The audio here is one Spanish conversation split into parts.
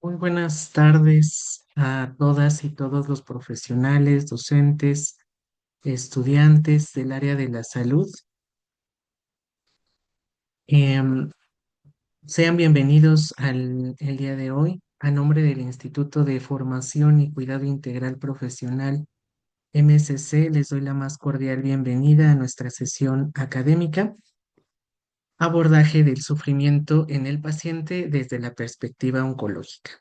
Muy buenas tardes a todas y todos los profesionales, docentes, estudiantes del área de la salud. Em, Sean bienvenidos el día de hoy. A nombre del Instituto de Formación y Cuidado Integral Profesional MSC, les doy la más cordial bienvenida a nuestra sesión académica, abordaje del sufrimiento en el paciente desde la perspectiva oncológica.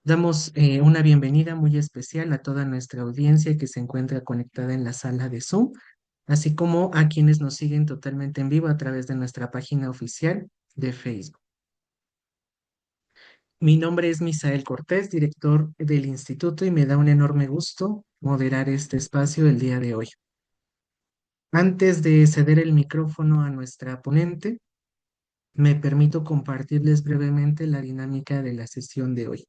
Damos una bienvenida muy especial a toda nuestra audiencia que se encuentra conectada en la sala de Zoom, así como a quienes nos siguen totalmente en vivo a través de nuestra página oficial de Facebook. Mi nombre es Misael Cortés, director del instituto, y me da un enorme gusto moderar este espacio el día de hoy. Antes de ceder el micrófono a nuestra ponente, me permito compartirles brevemente la dinámica de la sesión de hoy.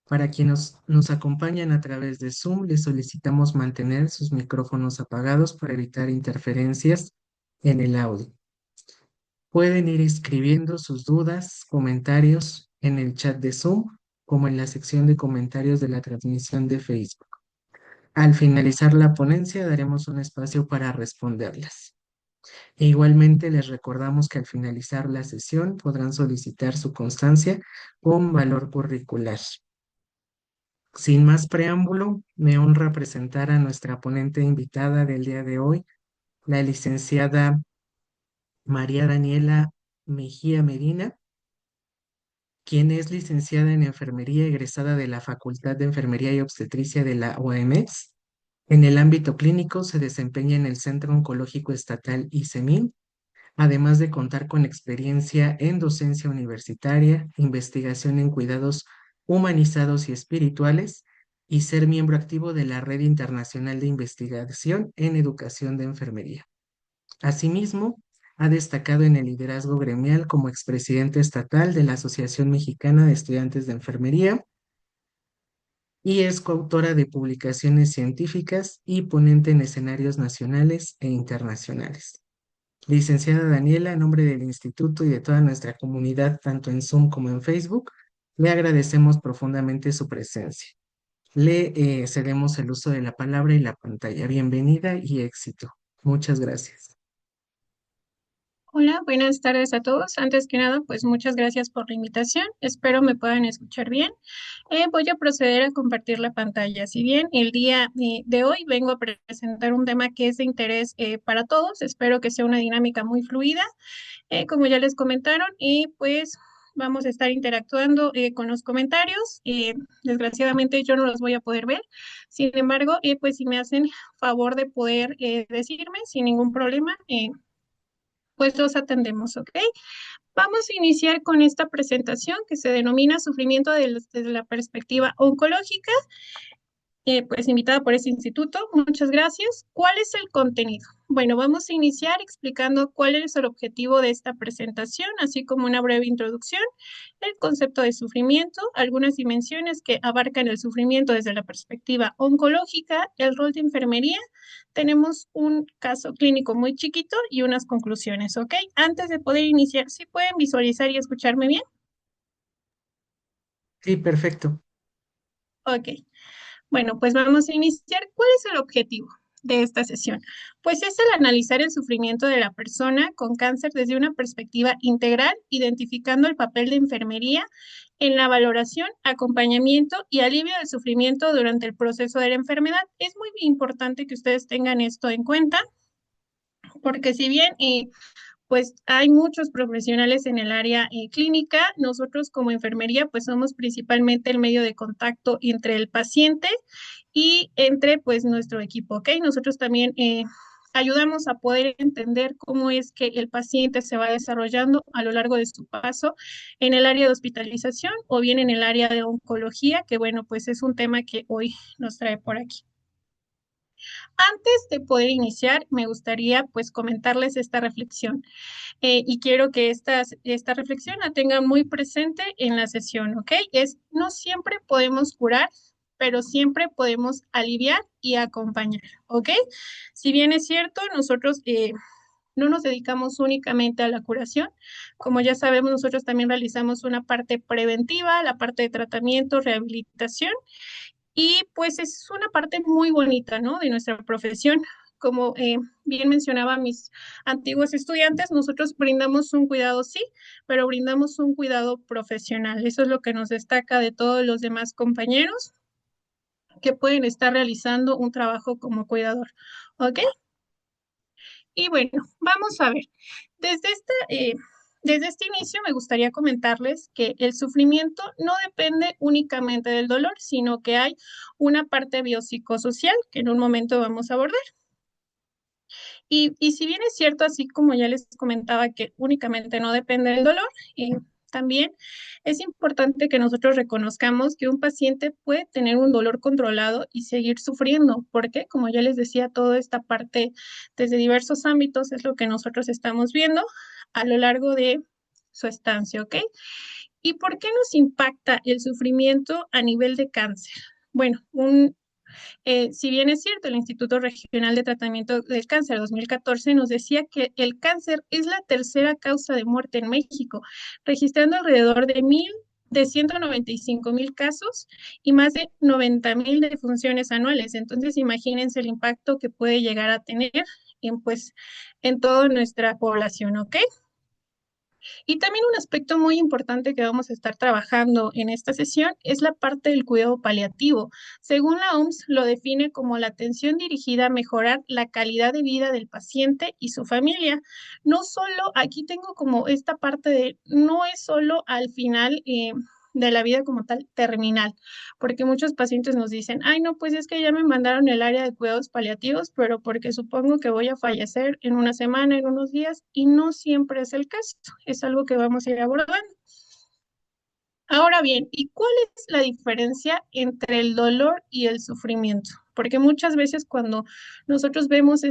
Para quienes nos acompañan a través de Zoom, les solicitamos mantener sus micrófonos apagados para evitar interferencias en el audio. Pueden ir escribiendo sus dudas, comentarios en el chat de Zoom, como en la sección de comentarios de la transmisión de Facebook. Al finalizar la ponencia, daremos un espacio para responderlas. E igualmente les recordamos que al finalizar la sesión podrán solicitar su constancia con valor curricular. Sin más preámbulo, me honra presentar a nuestra ponente invitada del día de hoy, la licenciada María Daniela Mejía Medina, quien es licenciada en enfermería egresada de la Facultad de Enfermería y Obstetricia de la OMS. En el ámbito clínico se desempeña en el Centro Oncológico Estatal ICEMIN, además de contar con experiencia en docencia universitaria, investigación en cuidados humanizados y espirituales, y ser miembro activo de la Red Internacional de Investigación en Educación de Enfermería. Asimismo, ha destacado en el liderazgo gremial como expresidente estatal de la Asociación Mexicana de Estudiantes de Enfermería y es coautora de publicaciones científicas y ponente en escenarios nacionales e internacionales. Licenciada Daniela, en nombre del instituto y de toda nuestra comunidad, tanto en Zoom como en Facebook, le agradecemos profundamente su presencia. Le cedemos el uso de la palabra y la pantalla. Bienvenida y éxito. Muchas gracias. Hola, buenas tardes a todos. Antes que nada, pues muchas gracias por la invitación. Espero me puedan escuchar bien. Voy a proceder a compartir la pantalla. Si bien el día de hoy vengo a presentar un tema que es de interés para todos, espero que sea una dinámica muy fluida, como ya les comentaron, y pues vamos a estar interactuando con los comentarios. Desgraciadamente yo no los voy a poder ver. Sin embargo, pues si me hacen favor de poder decirme sin ningún problema, pues los atendemos, ¿ok? Vamos a iniciar con esta presentación que se denomina Sufrimiento desde la perspectiva oncológica, pues invitada por este instituto. Muchas gracias. ¿Cuál es el contenido? Bueno, vamos a iniciar explicando cuál es el objetivo de esta presentación, así como una breve introducción, el concepto de sufrimiento, algunas dimensiones que abarcan el sufrimiento desde la perspectiva oncológica, el rol de enfermería. Tenemos un caso clínico muy chiquito y unas conclusiones, ¿ok? Antes de poder iniciar, ¿sí pueden visualizar y escucharme bien? Sí, perfecto. Ok. Bueno, pues vamos a iniciar. ¿Cuál es el objetivo de esta sesión? Pues es el analizar el sufrimiento de la persona con cáncer desde una perspectiva integral, identificando el papel de enfermería en la valoración, acompañamiento y alivio del sufrimiento durante el proceso de la enfermedad. Es muy importante que ustedes tengan esto en cuenta, porque si bien pues hay muchos profesionales en el área clínica. Nosotros como enfermería, pues somos principalmente el medio de contacto entre el paciente y entre pues nuestro equipo, ¿ok? Nosotros también ayudamos a poder entender cómo es que el paciente se va desarrollando a lo largo de su paso en el área de hospitalización o bien en el área de oncología, que bueno, pues es un tema que hoy nos trae por aquí. Antes de poder iniciar, me gustaría pues comentarles esta reflexión y quiero que esta reflexión la tengan muy presente en la sesión, ¿ok? No siempre podemos curar, pero siempre podemos aliviar y acompañar, ¿ok? Si bien es cierto, nosotros no nos dedicamos únicamente a la curación. Como ya sabemos, nosotros también realizamos una parte preventiva, la parte de tratamiento, rehabilitación y pues es una parte muy bonita, ¿no? De nuestra profesión. Como bien mencionaba mis antiguos estudiantes, nosotros brindamos un cuidado, sí, pero brindamos un cuidado profesional. Eso es lo que nos destaca de todos los demás compañeros que pueden estar realizando un trabajo como cuidador. ¿Ok? Y bueno, vamos a ver. Desde desde este inicio me gustaría comentarles que el sufrimiento no depende únicamente del dolor, sino que hay una parte biopsicosocial que en un momento vamos a abordar. Y si bien es cierto, así como ya les comentaba, que únicamente no depende del dolor, también es importante que nosotros reconozcamos que un paciente puede tener un dolor controlado y seguir sufriendo, porque como ya les decía, toda esta parte desde diversos ámbitos es lo que nosotros estamos viendo a lo largo de su estancia, ¿ok? ¿Y por qué nos impacta el sufrimiento a nivel de cáncer? Bueno, si bien es cierto, el Instituto Regional de Tratamiento del Cáncer 2014 nos decía que el cáncer es la tercera causa de muerte en México, registrando alrededor de 195,000 casos y más de 90,000 defunciones anuales. Entonces, imagínense el impacto que puede llegar a tener pues, en toda nuestra población, ¿ok? Y también un aspecto muy importante que vamos a estar trabajando en esta sesión es la parte del cuidado paliativo. Según la OMS, lo define como la atención dirigida a mejorar la calidad de vida del paciente y su familia. No solo, aquí tengo como esta parte de, no es solo al final, de la vida como tal terminal, porque muchos pacientes nos dicen, ay, no, pues es que ya me mandaron el área de cuidados paliativos, pero porque supongo que voy a fallecer en una semana, en unos días, y no siempre es el caso, es algo que vamos a ir abordando. Ahora bien, ¿y cuál es la diferencia entre el dolor y el sufrimiento? Porque muchas veces cuando nosotros vemos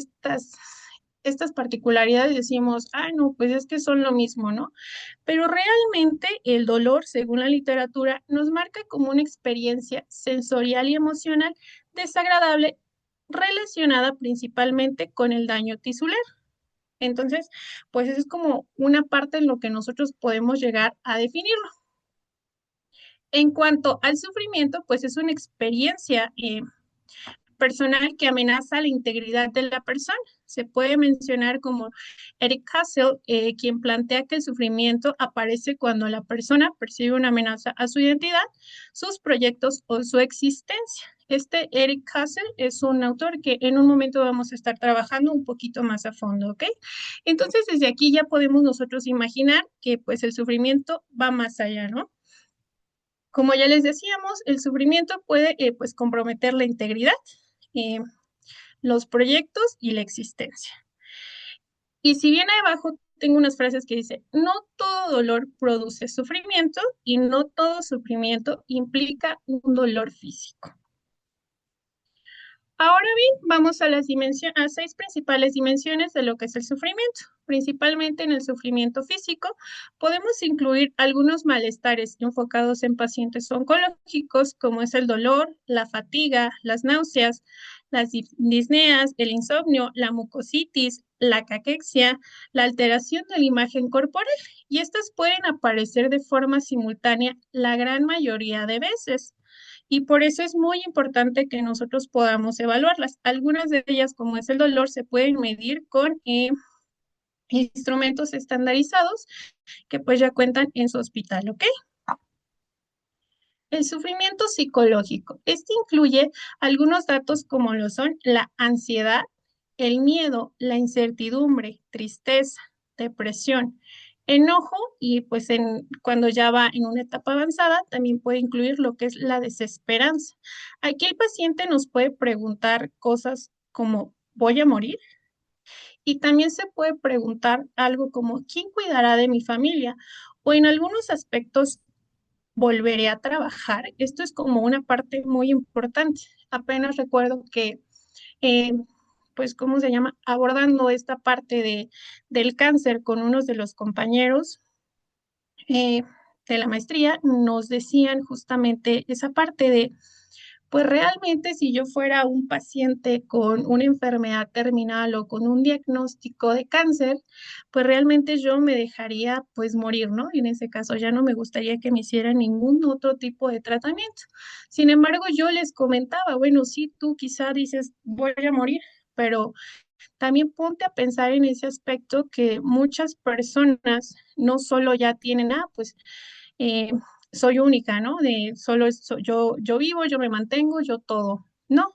estas particularidades decimos, ah, no, pues es que son lo mismo, ¿no? Pero realmente el dolor, según la literatura, nos marca como una experiencia sensorial y emocional desagradable relacionada principalmente con el daño tisular. Entonces, pues eso es como una parte en lo que nosotros podemos llegar a definirlo. En cuanto al sufrimiento, pues es una experiencia personal que amenaza la integridad de la persona. Se puede mencionar como Eric Hassel, quien plantea que el sufrimiento aparece cuando la persona percibe una amenaza a su identidad, sus proyectos o su existencia. Este Eric Hassel es un autor que en un momento vamos a estar trabajando un poquito más a fondo, ¿ok? Entonces, desde aquí ya podemos nosotros imaginar que pues el sufrimiento va más allá, ¿no? Como ya les decíamos, el sufrimiento puede pues comprometer la integridad, eh, los proyectos y la existencia. Y si bien abajo tengo unas frases que dicen, no todo dolor produce sufrimiento y no todo sufrimiento implica un dolor físico. Ahora bien, vamos a las dimensiones, a 6 principales dimensiones de lo que es el sufrimiento. Principalmente en el sufrimiento físico, podemos incluir algunos malestares enfocados en pacientes oncológicos, como es el dolor, la fatiga, las náuseas, las disneas, el insomnio, la mucositis, la caquexia, la alteración de la imagen corporal. Y estas pueden aparecer de forma simultánea la gran mayoría de veces y por eso es muy importante que nosotros podamos evaluarlas. Algunas de ellas, como es el dolor, se pueden medir con instrumentos estandarizados que pues ya cuentan en su hospital, ¿ok? El sufrimiento psicológico. Este incluye algunos datos como lo son la ansiedad, el miedo, la incertidumbre, tristeza, depresión, enojo y pues cuando ya va en una etapa avanzada también puede incluir lo que es la desesperanza. Aquí el paciente nos puede preguntar cosas como ¿voy a morir? Y también se puede preguntar algo como ¿quién cuidará de mi familia? O en algunos aspectos volveré a trabajar. Esto es como una parte muy importante. Apenas recuerdo que, eh, pues, ¿cómo se llama? Abordando esta parte del cáncer con unos de los compañeros eh, de la maestría, nos decían justamente esa parte de pues realmente si yo fuera un paciente con una enfermedad terminal o con un diagnóstico de cáncer, pues realmente yo me dejaría pues morir, ¿no? En ese caso ya no me gustaría que me hicieran ningún otro tipo de tratamiento. Sin embargo, yo les comentaba, bueno, sí, tú quizá dices voy a morir, pero también ponte a pensar en ese aspecto que muchas personas no solo ya tienen, pues eh, soy única, ¿no? De solo yo vivo, yo me mantengo, yo todo. No,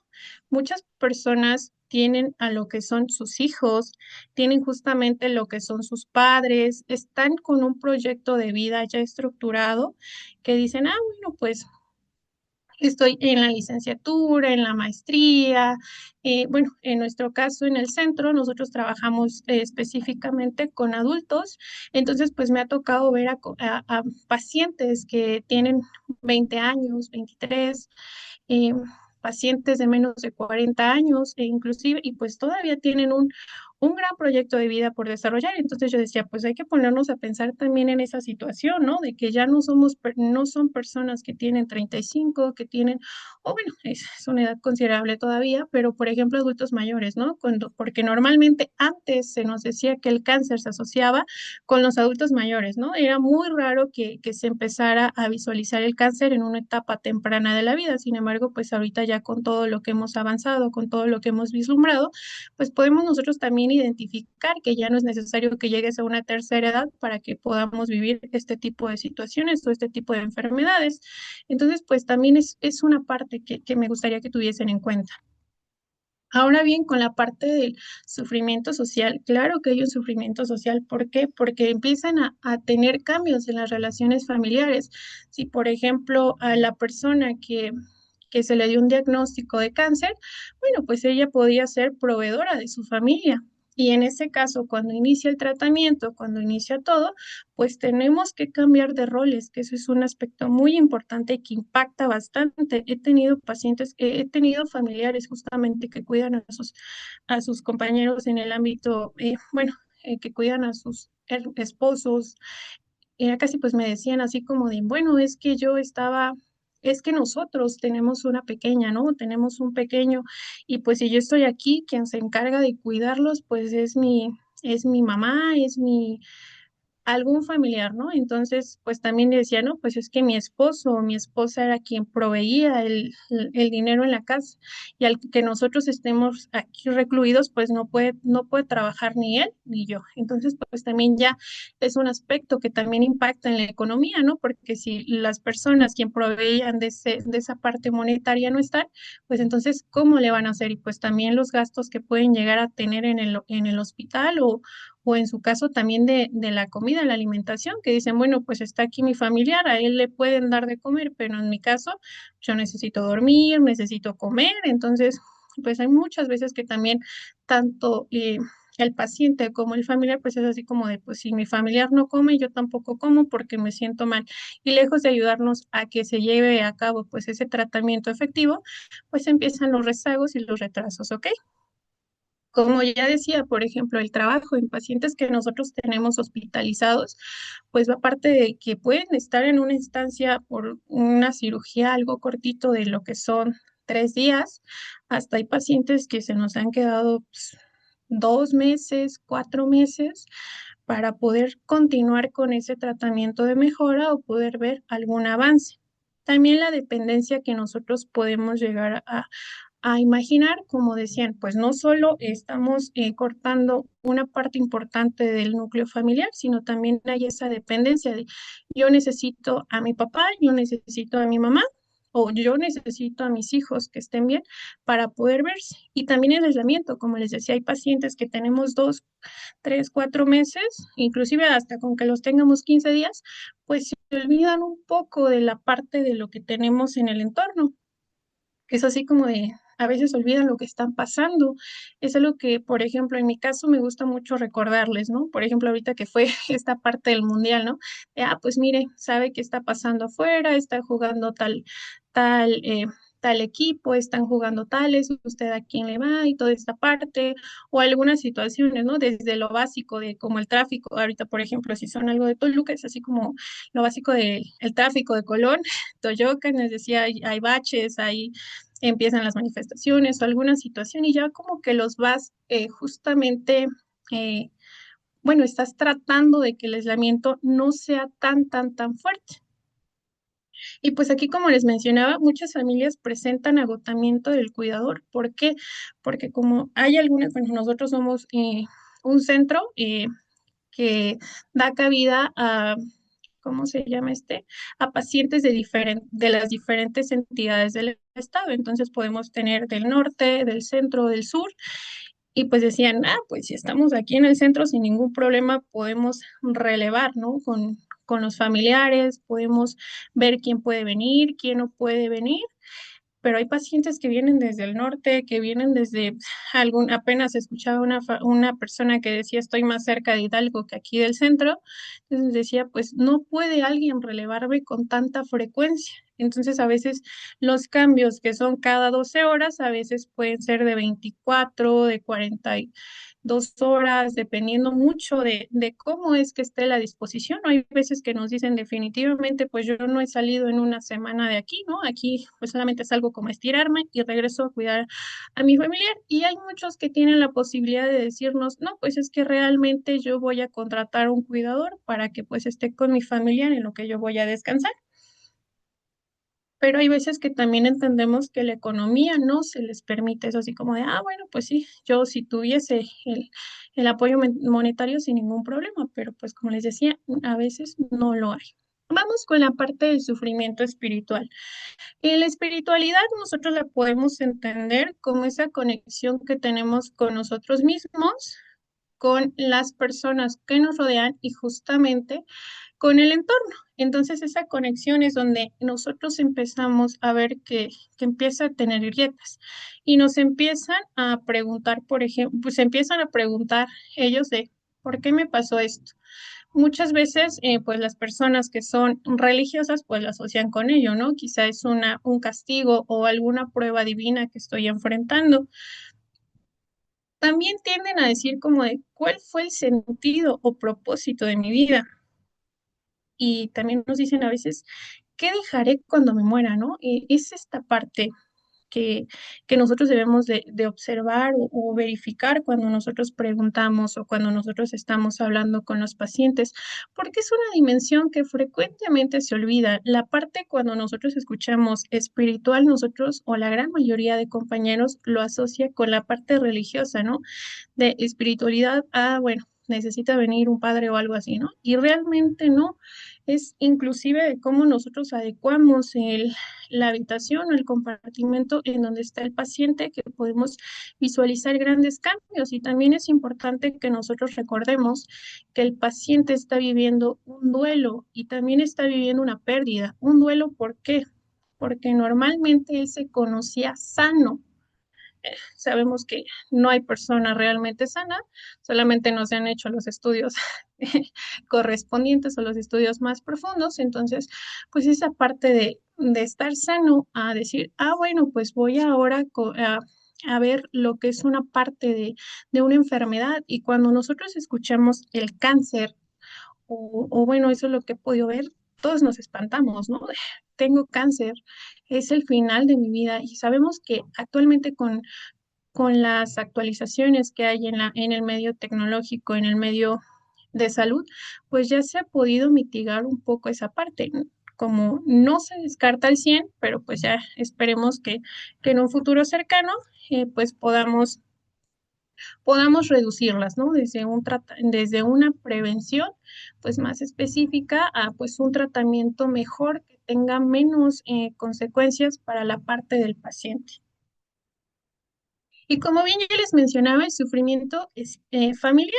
muchas personas tienen a lo que son sus hijos, tienen justamente lo que son sus padres, están con un proyecto de vida ya estructurado que dicen, bueno, pues Estoy en la licenciatura, en la maestría. Bueno, en nuestro caso, en el centro, nosotros trabajamos específicamente con adultos. Entonces, pues me ha tocado ver a pacientes que tienen 20 años, 23, eh, pacientes de menos de 40 años e inclusive, y pues todavía tienen un gran proyecto de vida por desarrollar. Entonces yo decía, pues hay que ponernos a pensar también en esa situación, ¿no? De que ya no somos, no son personas que tienen 35, que tienen, o bueno, es una edad considerable todavía, pero por ejemplo adultos mayores, ¿no? Porque normalmente antes se nos decía que el cáncer se asociaba con los adultos mayores, ¿no? Era muy raro que se empezara a visualizar el cáncer en una etapa temprana de la vida. Sin embargo, pues ahorita ya con todo lo que hemos avanzado, con todo lo que hemos vislumbrado, pues podemos nosotros también identificar que ya no es necesario que llegues a una tercera edad para que podamos vivir este tipo de situaciones o este tipo de enfermedades. Entonces, pues también es una parte que me gustaría que tuviesen en cuenta. Ahora bien, con la parte del sufrimiento social, claro que hay un sufrimiento social. ¿Por qué? Porque empiezan a tener cambios en las relaciones familiares. Si, por ejemplo, a la persona que se le dio un diagnóstico de cáncer, bueno, pues ella podía ser proveedora de su familia. Y en ese caso, cuando inicia el tratamiento, cuando inicia todo, pues tenemos que cambiar de roles, que eso es un aspecto muy importante y que impacta bastante. He tenido pacientes, he tenido familiares justamente que cuidan a sus compañeros en el ámbito, bueno, que cuidan a sus esposos. Era casi pues me decían así como de, bueno, es que yo estaba, es que nosotros tenemos una pequeña, ¿no? Tenemos un pequeño y pues si yo estoy aquí, quien se encarga de cuidarlos, pues es mi mamá, es mi algún familiar, ¿no? Entonces, pues también decía, no, pues es que mi esposo o mi esposa era quien proveía el dinero en la casa y al que nosotros estemos aquí recluidos, pues no puede trabajar ni él ni yo. Entonces, pues también ya es un aspecto que también impacta en la economía, ¿no? Porque si las personas quien proveían de esa parte monetaria no están, pues entonces, ¿cómo le van a hacer? Y pues también los gastos que pueden llegar a tener en el hospital o en su caso también de la comida, la alimentación, que dicen, bueno, pues está aquí mi familiar, a él le pueden dar de comer, pero en mi caso yo necesito dormir, necesito comer, entonces, pues hay muchas veces que también tanto el paciente como el familiar, pues es así como de, pues si mi familiar no come, yo tampoco como porque me siento mal. Y lejos de ayudarnos a que se lleve a cabo pues ese tratamiento efectivo, pues empiezan los rezagos y los retrasos, ¿ok? Como ya decía, por ejemplo, el trabajo en pacientes que nosotros tenemos hospitalizados, pues aparte de que pueden estar en una instancia por una cirugía algo cortito de lo que son 3 días, hasta hay pacientes que se nos han quedado pues, 2 meses, 4 meses para poder continuar con ese tratamiento de mejora o poder ver algún avance. También la dependencia que nosotros podemos llegar a imaginar, como decían, pues no solo estamos cortando una parte importante del núcleo familiar, sino también hay esa dependencia de yo necesito a mi papá, yo necesito a mi mamá o yo necesito a mis hijos que estén bien para poder verse. Y también el aislamiento, como les decía, hay pacientes que tenemos 2, 3, 4 meses, inclusive hasta con que los tengamos 15 días, pues se olvidan un poco de la parte de lo que tenemos en el entorno, que es así como de, a veces olvidan lo que están pasando. Es algo que, por ejemplo, en mi caso me gusta mucho recordarles, ¿no? Por ejemplo, ahorita que fue esta parte del mundial, ¿no? Pues mire, sabe qué está pasando afuera, está jugando tal, eh, tal equipo, están jugando tales, usted a quién le va y toda esta parte, o algunas situaciones, ¿no? Desde lo básico de como el tráfico, ahorita, por ejemplo, si son algo de Toluca, es así como lo básico del el tráfico de Colón, Toyocan, les decía, hay baches, hay empiezan las manifestaciones o alguna situación y ya como que los vas justamente, eh, bueno, estás tratando de que el aislamiento no sea tan fuerte. Y pues aquí, como les mencionaba, muchas familias presentan agotamiento del cuidador. ¿Por qué? Porque como hay algunas, bueno, nosotros somos un centro que da cabida a ¿cómo se llama este? A pacientes de las diferentes entidades del estado. Entonces podemos tener del norte, del centro, del sur. Y pues decían, pues si estamos aquí en el centro sin ningún problema, podemos relevar, ¿no? Con los familiares, podemos ver quién puede venir, quién no puede venir. pero hay pacientes que vienen desde el norte, que vienen desde apenas escuchaba una persona que decía estoy más cerca de Hidalgo que aquí del centro, entonces decía pues no puede alguien relevarme con tanta frecuencia. Entonces a veces los cambios que son cada 12 horas, a veces pueden ser de 24, de 42 horas, dependiendo mucho de cómo es que esté la disposición. Hay veces que nos dicen definitivamente, pues yo no he salido en una semana de aquí, ¿no? Aquí pues solamente salgo como a estirarme y regreso a cuidar a mi familiar. Y hay muchos que tienen la posibilidad de decirnos, no, pues es que realmente yo voy a contratar un cuidador para que pues esté con mi familiar en lo que yo voy a descansar. Pero hay veces que también entendemos que la economía no se les permite eso, así como de, ah, bueno, pues sí, yo si tuviese el apoyo monetario sin ningún problema, pero pues como les decía, a veces no lo hay. Vamos con la parte del sufrimiento espiritual. En la espiritualidad nosotros la podemos entender como esa conexión que tenemos con nosotros mismos, con las personas que nos rodean y justamente con el entorno. Entonces esa conexión es donde nosotros empezamos a ver que empieza a tener grietas y nos empiezan a preguntar, por ejemplo, pues empiezan a preguntar ellos de, ¿por qué me pasó esto? Muchas veces, pues las personas que son religiosas, pues la asocian con ello, ¿no? Quizá es un castigo o alguna prueba divina que estoy enfrentando. También tienden a decir como de, ¿cuál fue el sentido o propósito de mi vida? Y también nos dicen a veces, ¿qué dejaré cuando me muera, no? Y es esta parte que, que nosotros debemos de observar o verificar cuando nosotros preguntamos o cuando nosotros estamos hablando con los pacientes, porque es una dimensión que frecuentemente se olvida. La parte cuando nosotros escuchamos espiritual, nosotros o la gran mayoría de compañeros lo asocia con la parte religiosa, ¿no? De espiritualidad, ah, bueno, necesita venir un padre o algo así, ¿no? Y realmente no, es inclusive de cómo nosotros adecuamos la habitación o el compartimento en donde está el paciente, que podemos visualizar grandes cambios. Y también es importante que nosotros recordemos que el paciente está viviendo un duelo y también está viviendo una pérdida. Un duelo, ¿por qué? Porque normalmente él se conocía sano. Sabemos que no hay persona realmente sana, solamente no se han hecho los estudios correspondientes o los estudios más profundos. Entonces, pues esa parte de estar sano a decir, ah, bueno, pues voy ahora a ver lo que es una parte de una enfermedad. Y cuando nosotros escuchamos el cáncer, o bueno, eso es lo que he podido ver, todos nos espantamos, ¿no? Tengo cáncer, es el final de mi vida y sabemos que actualmente con las actualizaciones que hay en el medio tecnológico, en el medio de salud, pues ya se ha podido mitigar un poco esa parte. Como no se descarta al 100, pero pues ya esperemos que en un futuro cercano pues podamos reducirlas, ¿no? Desde una prevención pues más específica a pues un tratamiento mejor que tenga menos consecuencias para la parte del paciente. Y como bien ya les mencionaba, el sufrimiento es familiar,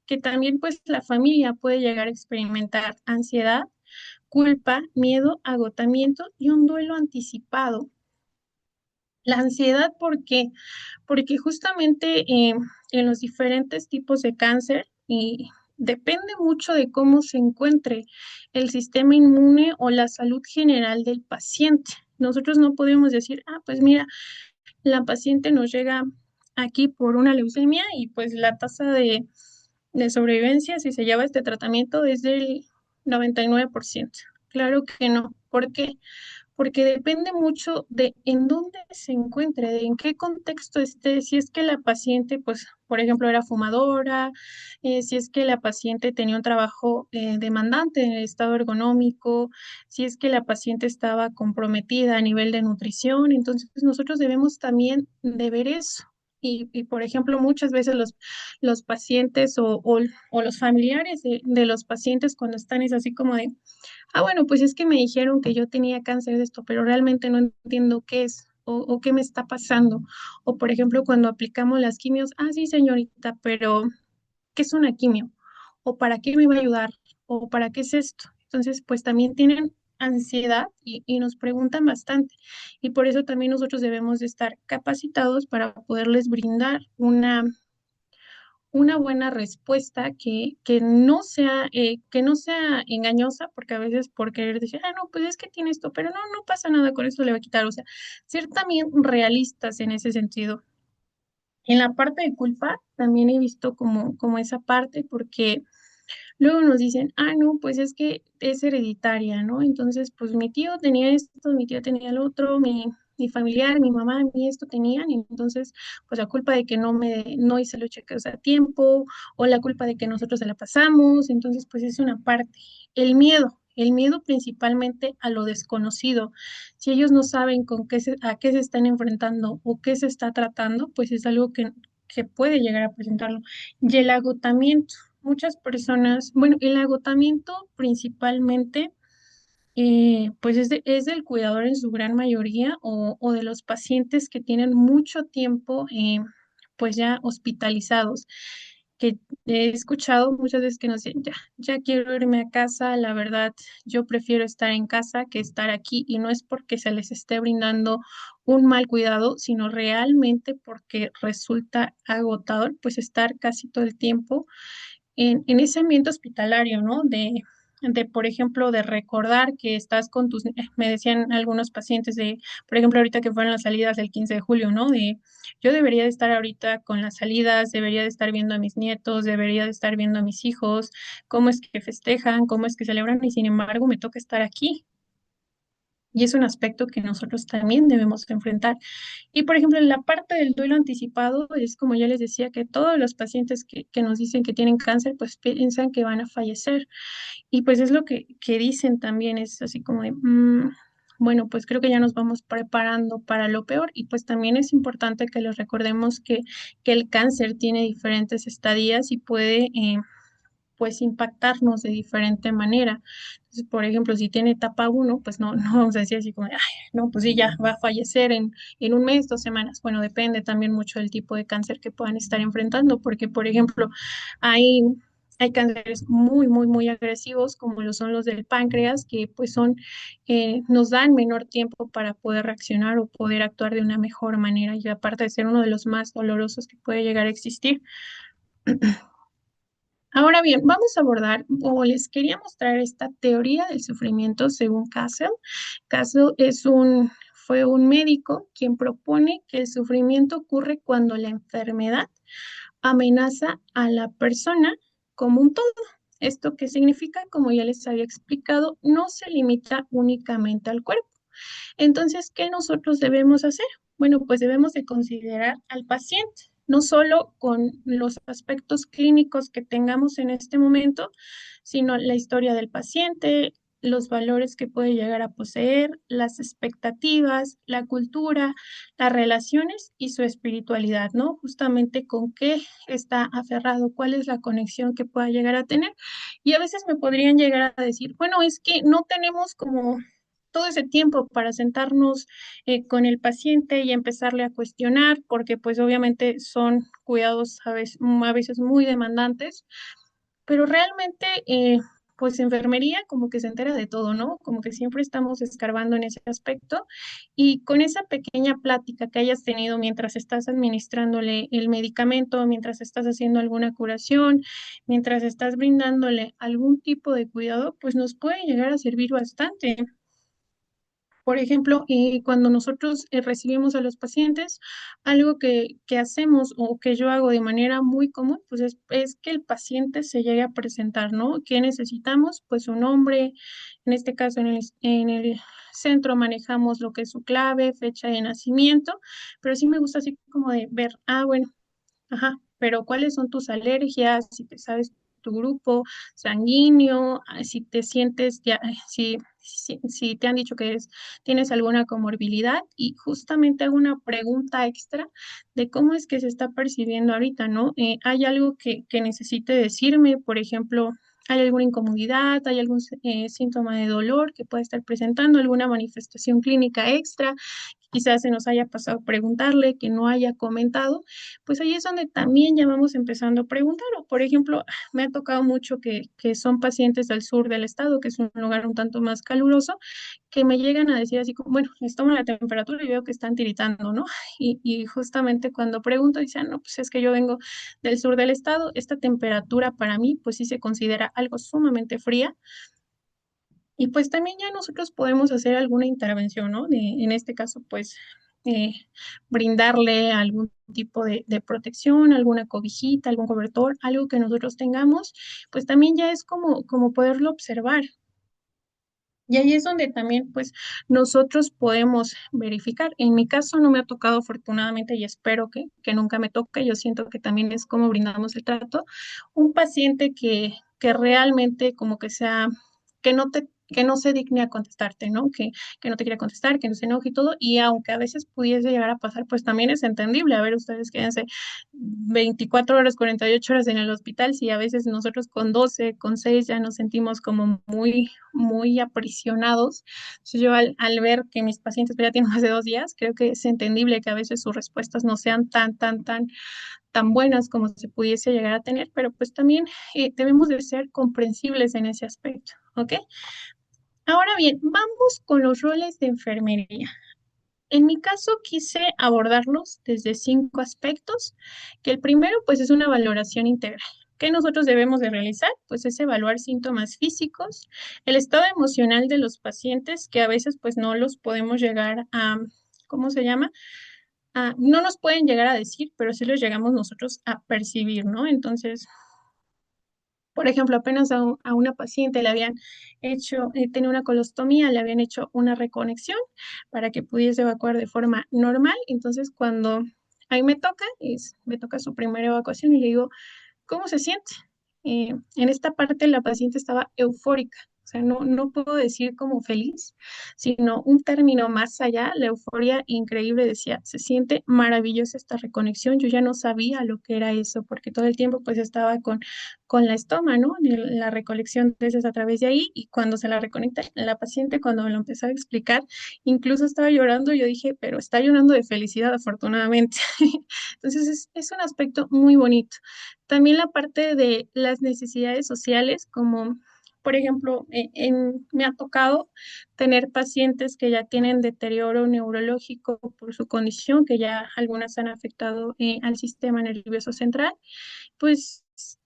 que también pues la familia puede llegar a experimentar ansiedad, culpa, miedo, agotamiento y un duelo anticipado. La ansiedad, ¿por qué? Porque justamente en los diferentes tipos de cáncer y depende mucho de cómo se encuentre el sistema inmune o la salud general del paciente. Nosotros no podemos decir, ah, pues mira, la paciente nos llega aquí por una leucemia y pues la tasa de sobrevivencia si se lleva este tratamiento es del 99%. Claro que no. ¿Por qué? Porque depende mucho de en dónde se encuentre, de en qué contexto esté, si es que la paciente, pues, por ejemplo, era fumadora, si es que la paciente tenía un trabajo demandante en el estado ergonómico, si es que la paciente estaba comprometida a nivel de nutrición, entonces nosotros debemos también de ver eso. Y, por ejemplo, muchas veces los pacientes o los familiares de los pacientes cuando están es así como de, ah, bueno, pues es que me dijeron que yo tenía cáncer de esto, pero realmente no entiendo qué es o qué me está pasando. O por ejemplo, cuando aplicamos las quimios, ah, sí, señorita, pero ¿qué es una quimio? ¿O para qué me va a ayudar? ¿O para qué es esto? Entonces, pues también tienen ansiedad y nos preguntan bastante. Y por eso también nosotros debemos de estar capacitados para poderles brindar una buena respuesta que no sea engañosa, porque a veces por querer decir, ah, no, pues es que tiene esto, pero no, no pasa nada, con esto le va a quitar. O sea, ser también realistas en ese sentido. En la parte de culpa también he visto como esa parte, porque luego nos dicen, ah, no, pues es que es hereditaria, ¿no? Entonces, pues mi tío tenía esto, mi tío tenía el otro, mi familiar, mi mamá, mi esto tenían, y entonces, pues la culpa de que no hice los chequeos a tiempo, o la culpa de que nosotros se la pasamos, entonces, pues es una parte. El miedo principalmente a lo desconocido. Si ellos no saben a qué se están enfrentando o qué se está tratando, pues es algo que puede llegar a presentarlo. Y el agotamiento. Muchas personas, bueno, el agotamiento principalmente, pues es del cuidador en su gran mayoría o de los pacientes que tienen mucho tiempo, pues ya hospitalizados, que he escuchado muchas veces que nos dicen, ya quiero irme a casa, la verdad, yo prefiero estar en casa que estar aquí y no es porque se les esté brindando un mal cuidado, sino realmente porque resulta agotador, pues estar casi todo el tiempo en ese ambiente hospitalario, ¿no? Por ejemplo, de recordar que estás con me decían algunos pacientes por ejemplo, ahorita que fueron las salidas del 15 de julio, ¿no? Yo debería de estar ahorita con las salidas, debería de estar viendo a mis nietos, debería de estar viendo a mis hijos, cómo es que festejan, cómo es que celebran, y sin embargo me toca estar aquí. Y es un aspecto que nosotros también debemos enfrentar. Y por ejemplo, en la parte del duelo anticipado, es como ya les decía, que todos los pacientes que nos dicen que tienen cáncer, pues piensan que van a fallecer. Y pues es lo que dicen también, es así como de, bueno, pues creo que ya nos vamos preparando para lo peor. Y pues también es importante que les recordemos que el cáncer tiene diferentes estadías y puede, pues impactarnos de diferente manera. Entonces, por ejemplo, si tiene etapa uno pues no, no vamos a decir así como, ay, no, pues sí, ya va a fallecer en un mes, 2 semanas. Bueno, depende también mucho del tipo de cáncer que puedan estar enfrentando, porque, por ejemplo, hay, hay cánceres muy, muy, muy agresivos, como lo son los del páncreas, que pues nos dan menor tiempo para poder reaccionar o poder actuar de una mejor manera, y aparte de ser uno de los más dolorosos que puede llegar a existir. Ahora bien, vamos a abordar o les quería mostrar esta teoría del sufrimiento según Castle. Castle fue un médico quien propone que el sufrimiento ocurre cuando la enfermedad amenaza a la persona como un todo. ¿Esto qué significa? Como ya les había explicado, no se limita únicamente al cuerpo. Entonces, ¿qué nosotros debemos hacer? Bueno, pues debemos de considerar al paciente, no solo con los aspectos clínicos que tengamos en este momento, sino la historia del paciente, los valores que puede llegar a poseer, las expectativas, la cultura, las relaciones y su espiritualidad, ¿no? Justamente con qué está aferrado, cuál es la conexión que pueda llegar a tener. Y a veces me podrían llegar a decir, bueno, es que no tenemos como todo ese tiempo para sentarnos con el paciente y empezarle a cuestionar, porque pues obviamente son cuidados a veces muy demandantes, pero realmente pues enfermería como que se entera de todo, ¿no? Como que siempre estamos escarbando en ese aspecto, y con esa pequeña plática que hayas tenido mientras estás administrándole el medicamento, mientras estás haciendo alguna curación, mientras estás brindándole algún tipo de cuidado, pues nos puede llegar a servir bastante. Por ejemplo, cuando nosotros recibimos a los pacientes, algo que hacemos o que yo hago de manera muy común, pues es que el paciente se llegue a presentar, ¿no? ¿Qué necesitamos? Pues su nombre, en este caso en el centro manejamos lo que es su clave, fecha de nacimiento, pero sí me gusta así como de ver, bueno. Ajá, pero ¿cuáles son tus alergias? Si te sabes tu grupo sanguíneo, si te sientes ya, si te han dicho que tienes alguna comorbilidad, y justamente hago una pregunta extra de cómo es que se está percibiendo ahorita, ¿no? ¿Hay algo que necesite decirme? Por ejemplo, ¿hay alguna incomodidad? ¿Hay algún síntoma de dolor que pueda estar presentando? ¿Alguna manifestación clínica extra quizás se nos haya pasado preguntarle, que no haya comentado, pues ahí es donde también ya vamos empezando a preguntar. O, por ejemplo, me ha tocado mucho que son pacientes del sur del estado, que es un lugar un tanto más caluroso, que me llegan a decir así como, bueno, les tomo la temperatura y veo que están tiritando, ¿no? Y justamente cuando pregunto, dicen, no, pues es que yo vengo del sur del estado, esta temperatura para mí, pues sí se considera algo sumamente fría. Y pues también ya nosotros podemos hacer alguna intervención, ¿no? En este caso, pues eh, brindarle algún tipo de protección, alguna cobijita, algún cobertor, algo que nosotros tengamos, pues también ya es como poderlo observar. Y ahí es donde también, pues, nosotros podemos verificar. En mi caso no me ha tocado afortunadamente y espero que nunca me toque. Yo siento que también es como brindamos el trato. Un paciente que realmente como que sea, que no se digne a contestarte, ¿no? Que no te quiera contestar, que no se enoje y todo. Y aunque a veces pudiese llegar a pasar, pues también es entendible. A ver, ustedes quédense 24 horas, 48 horas en el hospital, si a veces nosotros con 12 con 6 ya nos sentimos como muy aprisionados. Entonces yo al ver que mis pacientes pues, ya tienen más de 2 días, creo que es entendible que a veces sus respuestas no sean tan buenas como se pudiese llegar a tener, pero pues también debemos de ser comprensibles en ese aspecto, ¿ok? Ahora bien, vamos con los roles de enfermería. En mi caso quise abordarlos desde 5 aspectos, que el primero pues es una valoración integral. ¿Qué nosotros debemos de realizar? Pues es evaluar síntomas físicos, el estado emocional de los pacientes, que a veces pues no los podemos llegar a, ¿cómo se llama? No nos pueden llegar a decir, pero sí los llegamos nosotros a percibir, ¿no? Entonces, por ejemplo, apenas a una paciente le habían hecho, tenía una colostomía, le habían hecho una reconexión para que pudiese evacuar de forma normal. Entonces, cuando ahí me toca su primera evacuación y le digo, ¿cómo se siente? En esta parte la paciente estaba eufórica, o sea, no puedo decir como feliz, sino un término más allá, la euforia increíble decía, se siente maravillosa esta reconexión, yo ya no sabía lo que era eso, porque todo el tiempo pues estaba con la estoma, ¿no? La recolección de heces a través de ahí y cuando se la reconecta la paciente, cuando me lo empezó a explicar, incluso estaba llorando, yo dije, pero está llorando de felicidad afortunadamente. Entonces es un aspecto muy bonito. También la parte de las necesidades sociales, como por ejemplo, me ha tocado tener pacientes que ya tienen deterioro neurológico por su condición, que ya algunas han afectado al sistema nervioso central, pues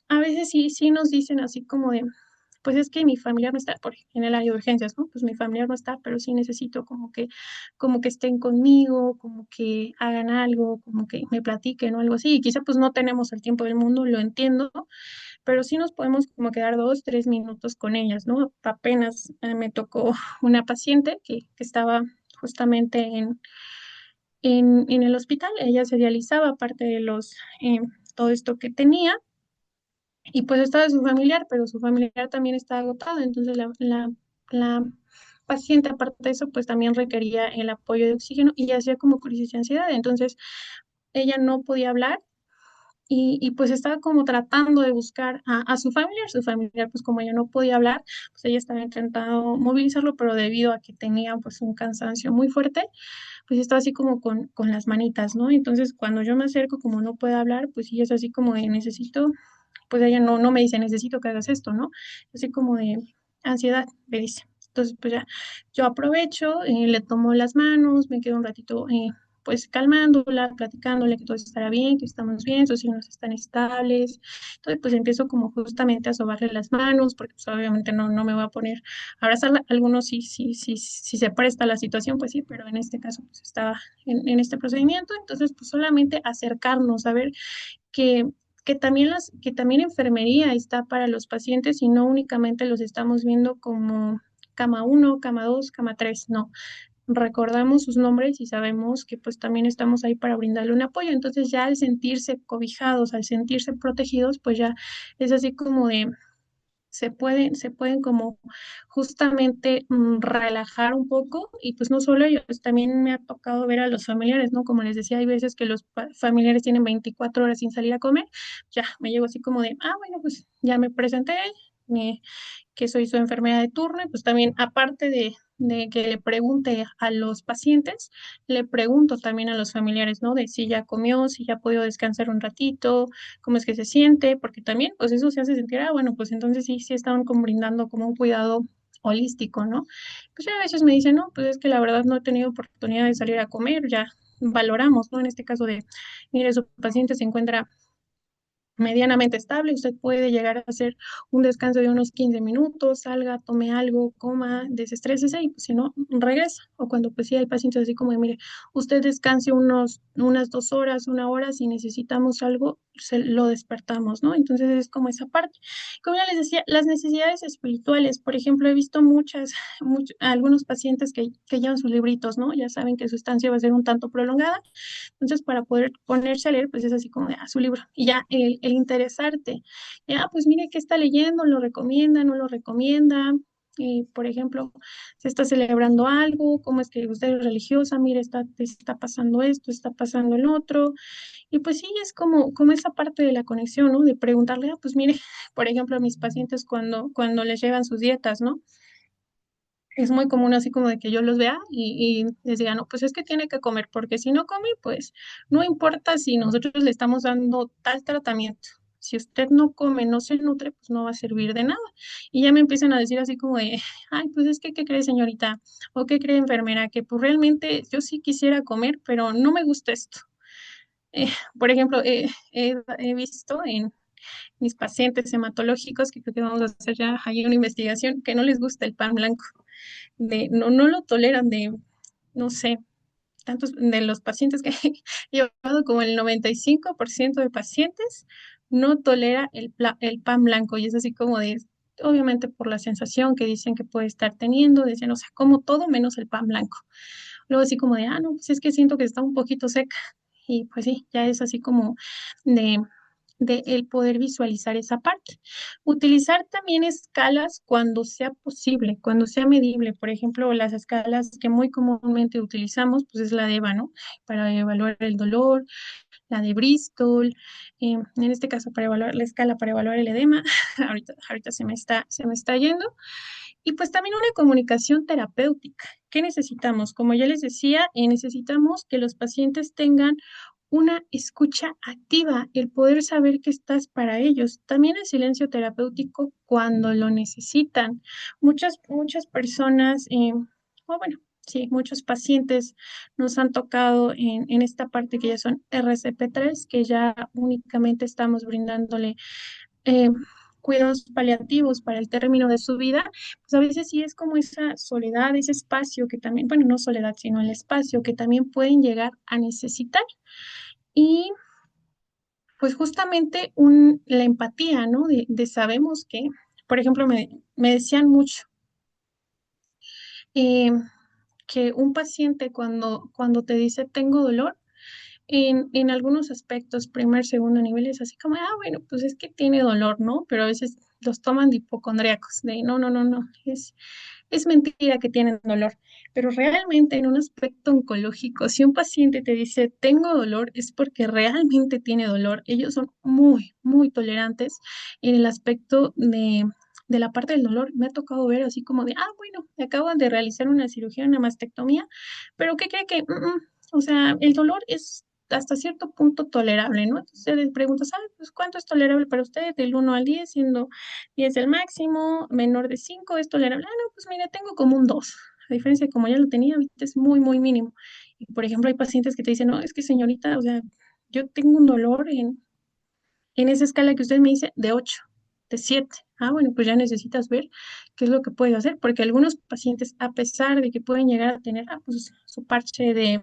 a veces sí nos dicen así como de, pues es que mi familiar no está, por en el área de urgencias, ¿no? Pues mi familiar no está, pero sí necesito como que estén conmigo, como que hagan algo, como que me platiquen o algo así. Y quizá pues no tenemos el tiempo del mundo, lo entiendo, pero sí nos podemos como quedar 2, 3 minutos con ellas, ¿no? Apenas me tocó una paciente que estaba justamente en el hospital, ella se dializaba parte de todo esto que tenía y pues estaba su familiar, pero su familiar también estaba agotado, entonces la paciente, aparte de eso, pues también requería el apoyo de oxígeno y hacía como crisis de ansiedad, entonces ella no podía hablar y pues estaba como tratando de buscar a su familiar pues como ella no podía hablar, pues ella estaba intentando movilizarlo, pero debido a que tenía pues un cansancio muy fuerte, pues estaba así como con las manitas, ¿no? Entonces cuando yo me acerco, como no puede hablar, pues sí es así como de necesito, pues ella no me dice necesito que hagas esto, ¿no? Así como de ansiedad, me dice. Entonces, pues ya, yo aprovecho, le tomo las manos, me quedo un ratito, pues calmándola, platicándole que todo estará bien, que estamos bien, sus signos están estables. Entonces, pues empiezo como justamente a sobarle las manos, porque pues obviamente no me voy a poner a abrazarla. Algunos sí se presta la situación, pues sí, pero en este caso pues estaba en este procedimiento. Entonces, pues solamente acercarnos a ver que, que también enfermería está para los pacientes y no únicamente los estamos viendo como cama uno, cama 2, cama 3, no. Recordamos sus nombres y sabemos que pues también estamos ahí para brindarle un apoyo. Entonces ya al sentirse cobijados, al sentirse protegidos, pues ya es así como de se pueden como justamente relajar un poco y pues no solo ellos, también me ha tocado ver a los familiares, ¿no? Como les decía, hay veces que los familiares tienen 24 horas sin salir a comer, ya me llego así como de, bueno, pues ya me presenté, que soy su enfermera de turno, y pues también aparte de que le pregunte a los pacientes, le pregunto también a los familiares, ¿no? De si ya comió, si ya ha podido descansar un ratito, cómo es que se siente, porque también pues eso se hace sentir, ah, bueno, pues entonces sí, sí estaban como brindando como un cuidado holístico, ¿no? Pues ya a veces me dicen, no, pues es que la verdad no he tenido oportunidad de salir a comer, ya valoramos, ¿no? En este caso de, mire, su paciente se encuentra medianamente estable, usted puede llegar a hacer un descanso de unos 15 minutos, salga, tome algo, coma, desestrésese y pues, si no, regresa. O cuando pues sí, el paciente es así como, de, mire, usted descanse unas 2 horas, 1 hora, si necesitamos algo, lo despertamos, ¿no? Entonces es como esa parte. Como ya les decía, las necesidades espirituales, por ejemplo, he visto algunos pacientes que llevan sus libritos, ¿no? Ya saben que su estancia va a ser un tanto prolongada, entonces, para poder ponerse a leer, pues es así como de, su libro. Y ya el interesarte, ya, pues mire qué está leyendo, lo recomienda, no lo recomienda. Y, por ejemplo, se está celebrando algo, cómo es que usted es religiosa, mire, está pasando esto, está pasando el otro. Y pues sí, es como esa parte de la conexión, ¿no? De preguntarle, pues mire, por ejemplo, a mis pacientes cuando les llevan sus dietas, ¿no? Es muy común así como de que yo los vea y les diga, no, pues es que tiene que comer, porque si no come, pues no importa si nosotros le estamos dando tal tratamiento. Si usted no come, no se nutre, pues no va a servir de nada. Y ya me empiezan a decir así como de, ay, pues es que, ¿qué cree, señorita? ¿O qué cree, enfermera? Que pues realmente yo sí quisiera comer, pero no me gusta esto. Por ejemplo, he visto en mis pacientes hematológicos, que creo que vamos a hacer ya ahí una investigación, que no les gusta el pan blanco no lo toleran no sé, tantos de los pacientes que he llevado, como el 95% de pacientes no tolera el pan blanco y es así como de, obviamente por la sensación que dicen que puede estar teniendo, dicen, o sea, como todo menos el pan blanco. Luego así como de, no, pues es que siento que está un poquito seca. Y pues sí, ya es así como de, de el poder visualizar esa parte. Utilizar también escalas cuando sea posible, cuando sea medible. Por ejemplo, las escalas que muy comúnmente utilizamos, pues es la de EVA, ¿no? Para evaluar el dolor, la de Bristol, en este caso para evaluar la escala para evaluar el edema. Ahorita se me está yendo. Y pues también una comunicación terapéutica. ¿Qué necesitamos? Como ya les decía, necesitamos que los pacientes tengan una escucha activa, el poder saber que estás para ellos. También el silencio terapéutico cuando lo necesitan. Muchas personas, o bueno, sí, muchos pacientes nos han tocado en esta parte que ya son RCP3, que ya únicamente estamos brindándole eh, cuidados paliativos para el término de su vida, pues a veces sí es como esa soledad, ese espacio que también, bueno, no soledad, sino el espacio que también pueden llegar a necesitar. Y pues justamente la empatía, ¿no? De sabemos que, por ejemplo, me decían mucho eh, que un paciente cuando te dice tengo dolor, en algunos aspectos, primer, segundo nivel, es así como, bueno, pues es que tiene dolor, ¿no? Pero a veces los toman de hipocondríacos, de no, no, no, no, es mentira que tienen dolor. Pero realmente en un aspecto oncológico, si un paciente te dice tengo dolor, es porque realmente tiene dolor. Ellos son muy, muy tolerantes en el aspecto de la parte del dolor. Me ha tocado ver así como de, bueno, me acaban de realizar una cirugía, una mastectomía, pero ¿qué cree que? O sea, el dolor es hasta cierto punto tolerable, ¿no? Entonces les preguntas, pues ¿cuánto es tolerable para ustedes del 1 al 10, siendo 10 el máximo, menor de 5 es tolerable? No, pues mire, tengo como un 2. A diferencia de como ya lo tenía, ahorita es muy, muy mínimo. Y por ejemplo, hay pacientes que te dicen, no, es que señorita, o sea, yo tengo un dolor en esa escala que usted me dice de 8, de 7. Bueno, pues ya necesitas ver qué es lo que puedes hacer, porque algunos pacientes, a pesar de que pueden llegar a tener pues, su parche de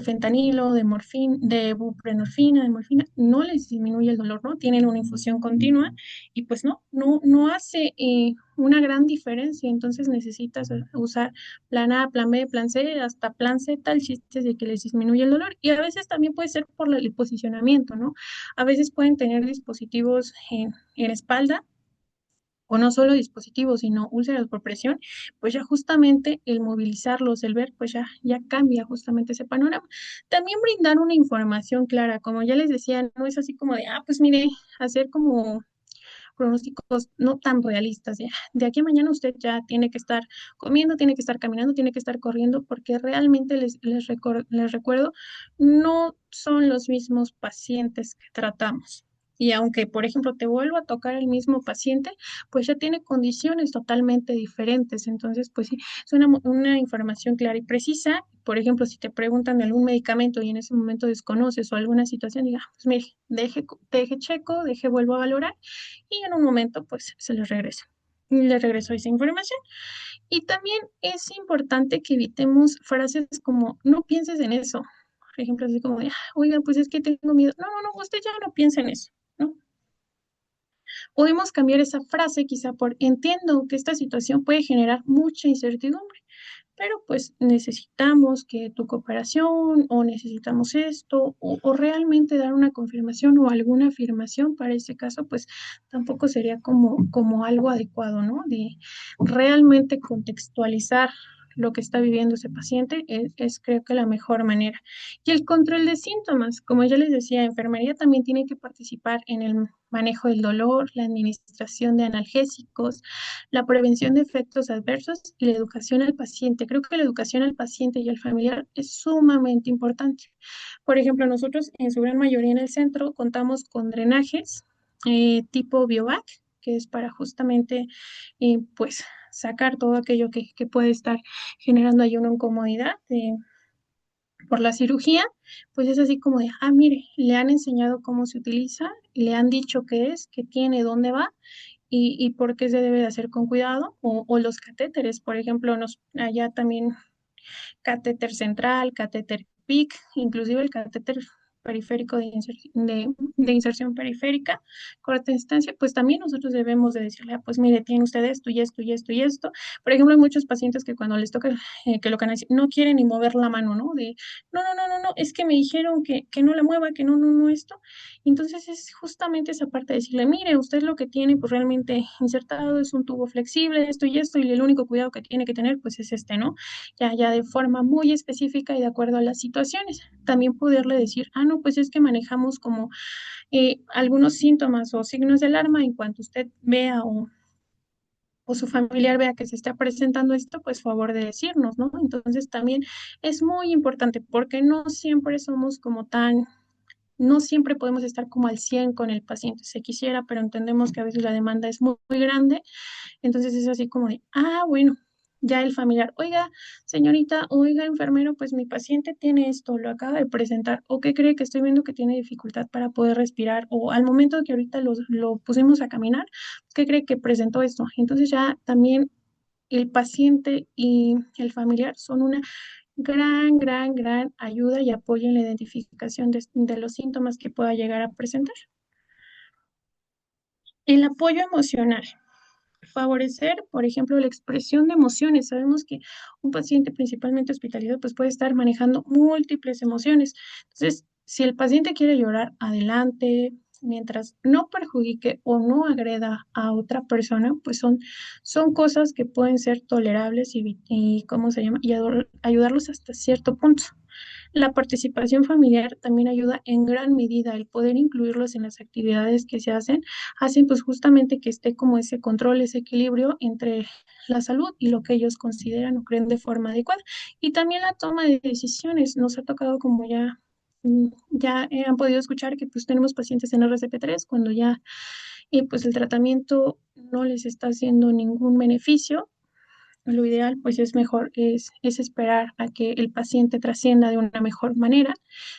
fentanilo, de morfina, de buprenorfina, de morfina, no les disminuye el dolor, ¿no? Tienen una infusión continua y pues no hace una gran diferencia. Entonces necesitas usar plan A, plan B, plan C, hasta plan Z, el chiste es de que les disminuye el dolor. Y a veces también puede ser por el posicionamiento, ¿no? A veces pueden tener dispositivos en espalda o no solo dispositivos, sino úlceras por presión, pues ya justamente el movilizarlos, el ver, pues ya cambia justamente ese panorama. También brindar una información clara, como ya les decía, no es así como de, pues mire, hacer como pronósticos no tan realistas. De aquí a mañana usted ya tiene que estar comiendo, tiene que estar caminando, tiene que estar corriendo, porque realmente les recuerdo, no son los mismos pacientes que tratamos. Y aunque, por ejemplo, te vuelva a tocar el mismo paciente, pues ya tiene condiciones totalmente diferentes. Entonces, pues sí, es una información clara y precisa. Por ejemplo, si te preguntan de algún medicamento y en ese momento desconoces o alguna situación, diga, pues mire, deje checo, deje vuelvo a valorar y en un momento pues se les regresa. Y les regreso esa información. Y también es importante que evitemos frases como, no pienses en eso. Por ejemplo, así como de, oiga, pues es que tengo miedo. No, no, no, usted ya no piensa en eso, ¿no? Podemos cambiar esa frase quizá por, entiendo que esta situación puede generar mucha incertidumbre, pero pues necesitamos que tu cooperación o necesitamos esto o realmente dar una confirmación o alguna afirmación para ese caso, pues tampoco sería como algo adecuado, ¿no? De realmente contextualizar lo que está viviendo ese paciente es creo que la mejor manera. Y el control de síntomas, como ya les decía, enfermería también tiene que participar en el manejo del dolor, la administración de analgésicos, la prevención de efectos adversos y la educación al paciente. Creo que la educación al paciente y al familiar es sumamente importante. Por ejemplo, nosotros en su gran mayoría en el centro contamos con drenajes tipo Biovac, que es para justamente pues sacar todo aquello que puede estar generando ahí una incomodidad por la cirugía, pues es así como de, mire, le han enseñado cómo se utiliza, le han dicho qué es, qué tiene, dónde va y por qué se debe de hacer con cuidado, o los catéteres, por ejemplo, allá también catéter central, catéter PIC, inclusive el catéter periférico de inserción periférica, corta distancia, pues también nosotros debemos de decirle, pues mire, tiene usted esto y esto y esto y esto. Por ejemplo, hay muchos pacientes que cuando les toca que lo canalizan, no quieren ni mover la mano, ¿no? De, no, no, no, no, no, es que me dijeron que no la mueva, que no, no, no, esto. Entonces es justamente esa parte de decirle, mire, usted lo que tiene pues realmente insertado es un tubo flexible, esto y el único cuidado que tiene que tener pues es este, ¿no? Ya de forma muy específica y de acuerdo a las situaciones. También poderle decir, no, pues es que manejamos como algunos síntomas o signos de alarma en cuanto usted vea o su familiar vea que se está presentando esto, pues favor de decirnos, ¿no? Entonces también es muy importante porque no siempre somos como tan, no siempre podemos estar como al 100 con el paciente. Se quisiera, pero entendemos que a veces la demanda es muy, muy grande, entonces es así como de, bueno, ya el familiar, oiga, señorita, oiga, enfermero, pues mi paciente tiene esto, lo acaba de presentar, o qué cree que estoy viendo que tiene dificultad para poder respirar, o al momento de que ahorita lo pusimos a caminar, ¿qué cree que presentó esto? Entonces ya también el paciente y el familiar son una gran, gran, gran ayuda y apoyo en la identificación de los síntomas que pueda llegar a presentar. El apoyo emocional. Favorecer, por ejemplo, la expresión de emociones. Sabemos que un paciente principalmente hospitalizado pues puede estar manejando múltiples emociones. Entonces, si el paciente quiere llorar, adelante, mientras no perjudique o no agreda a otra persona, pues son cosas que pueden ser tolerables y ¿cómo se llama? Y ayudarlos hasta cierto punto. La participación familiar también ayuda en gran medida. El poder incluirlos en las actividades que se hacen pues justamente que esté como ese control, ese equilibrio entre la salud y lo que ellos consideran o creen de forma adecuada. Y también la toma de decisiones. Nos ha tocado como ya han podido escuchar que pues tenemos pacientes en RCP3 cuando ya pues el tratamiento no les está haciendo ningún beneficio. Lo ideal, pues es mejor, es esperar a que el paciente trascienda de una mejor manera.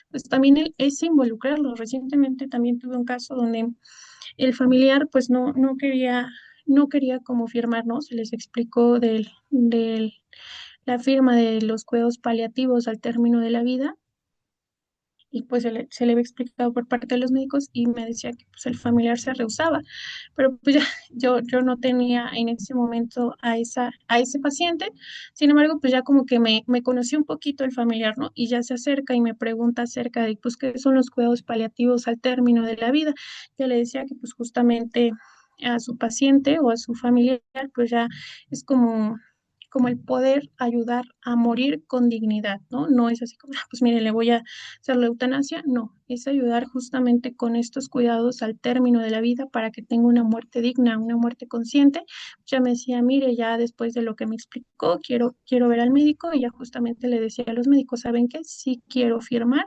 Pues también es involucrarlo. Recientemente también tuve un caso donde el familiar, pues no quería como firmar, ¿no? Se les explicó la firma de los cuidados paliativos al término de la vida y pues se le había explicado por parte de los médicos y me decía que pues el familiar se rehusaba, pero pues ya yo no tenía en ese momento a ese paciente, sin embargo pues ya como que me conoció un poquito el familiar, ¿no? Y ya se acerca y me pregunta acerca de pues qué son los cuidados paliativos al término de la vida. Yo le decía que pues justamente a su paciente o a su familiar pues ya es como el poder ayudar a morir con dignidad, ¿no? No es así como, "Ah, pues mire, le voy a hacer la eutanasia", no, es ayudar justamente con estos cuidados al término de la vida para que tenga una muerte digna, una muerte consciente. Ya me decía, mire, ya después de lo que me explicó, quiero ver al médico, y ya justamente le decía a los médicos, ¿saben qué? Sí quiero firmar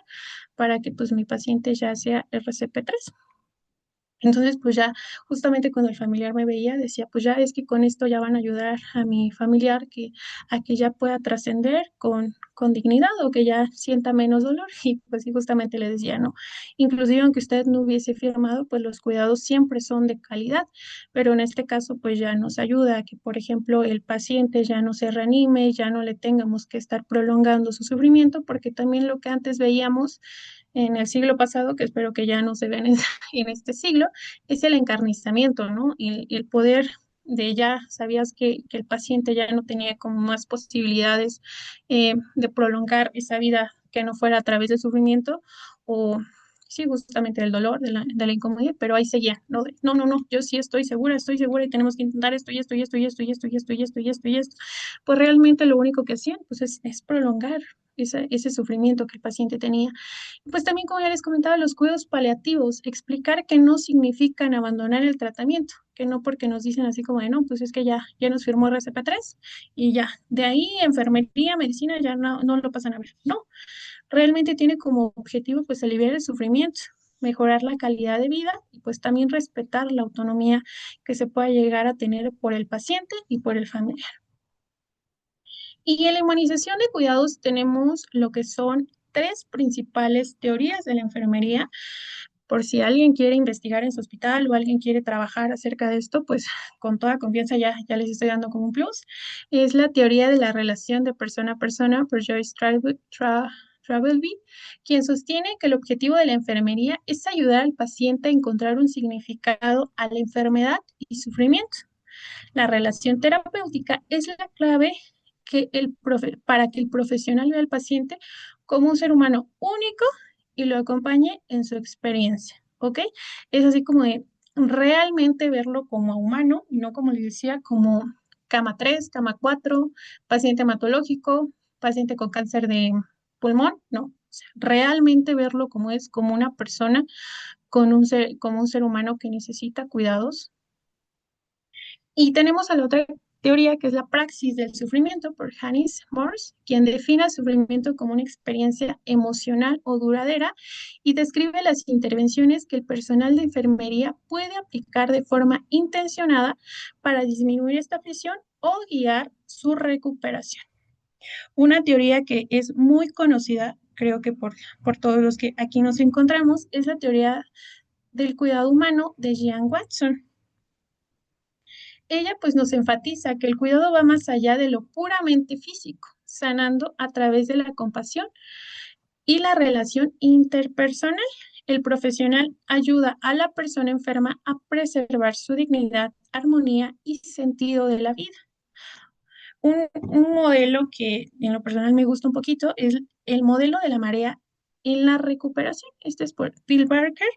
para que pues mi paciente ya sea RCP3. Entonces, pues ya justamente cuando el familiar me veía, decía, pues ya es que con esto ya van a ayudar a mi familiar a que ya pueda trascender con dignidad, o que ya sienta menos dolor. Y pues sí, justamente le decía, no, inclusive aunque usted no hubiese firmado, pues los cuidados siempre son de calidad, pero en este caso pues ya nos ayuda a que, por ejemplo, el paciente ya no se reanime, ya no le tengamos que estar prolongando su sufrimiento, porque también lo que antes veíamos en el siglo pasado, que espero que ya no se vean en este siglo, es el encarnizamiento, ¿no? El poder de ya, sabías que el paciente ya no tenía como más posibilidades de prolongar esa vida que no fuera a través del sufrimiento o, sí, justamente del dolor, de la incomodidad, pero ahí seguía, ¿no? No, yo sí estoy segura y tenemos que intentar esto y esto y esto y esto y esto y esto y esto y esto y esto. Pues realmente lo único que hacían pues es prolongar ese sufrimiento que el paciente tenía. Pues también, como ya les comentaba, los cuidados paliativos, explicar que no significan abandonar el tratamiento, que no porque nos dicen así como de, no, pues es que ya nos firmó RCP3 y ya, de ahí enfermería, medicina, ya no lo pasan a ver. No, realmente tiene como objetivo pues aliviar el sufrimiento, mejorar la calidad de vida y pues también respetar la autonomía que se pueda llegar a tener por el paciente y por el familiar. Y en la humanización de cuidados tenemos lo que son tres principales teorías de la enfermería. Por si alguien quiere investigar en su hospital o alguien quiere trabajar acerca de esto, pues con toda confianza ya les estoy dando como un plus. Es la teoría de la relación de persona a persona por Joyce Travelby, quien sostiene que el objetivo de la enfermería es ayudar al paciente a encontrar un significado a la enfermedad y sufrimiento. La relación terapéutica es la clave para que el profesional vea al paciente como un ser humano único y lo acompañe en su experiencia, ¿ok? Es así como de realmente verlo como humano y no, como les decía, como cama 3, cama 4, paciente hematológico, paciente con cáncer de pulmón, no. O sea, realmente verlo como es, como una persona como un ser humano que necesita cuidados. Y tenemos a la otra teoría, que es la praxis del sufrimiento, por Hannes Morse, quien define el sufrimiento como una experiencia emocional o duradera y describe las intervenciones que el personal de enfermería puede aplicar de forma intencionada para disminuir esta presión o guiar su recuperación. Una teoría que es muy conocida, creo que por todos los que aquí nos encontramos, es la teoría del cuidado humano de Jean Watson. Ella pues nos enfatiza que el cuidado va más allá de lo puramente físico, sanando a través de la compasión y la relación interpersonal. El profesional ayuda a la persona enferma a preservar su dignidad, armonía y sentido de la vida. Un modelo que en lo personal me gusta un poquito es el modelo de la marea en la recuperación. Este es por Bill Barker,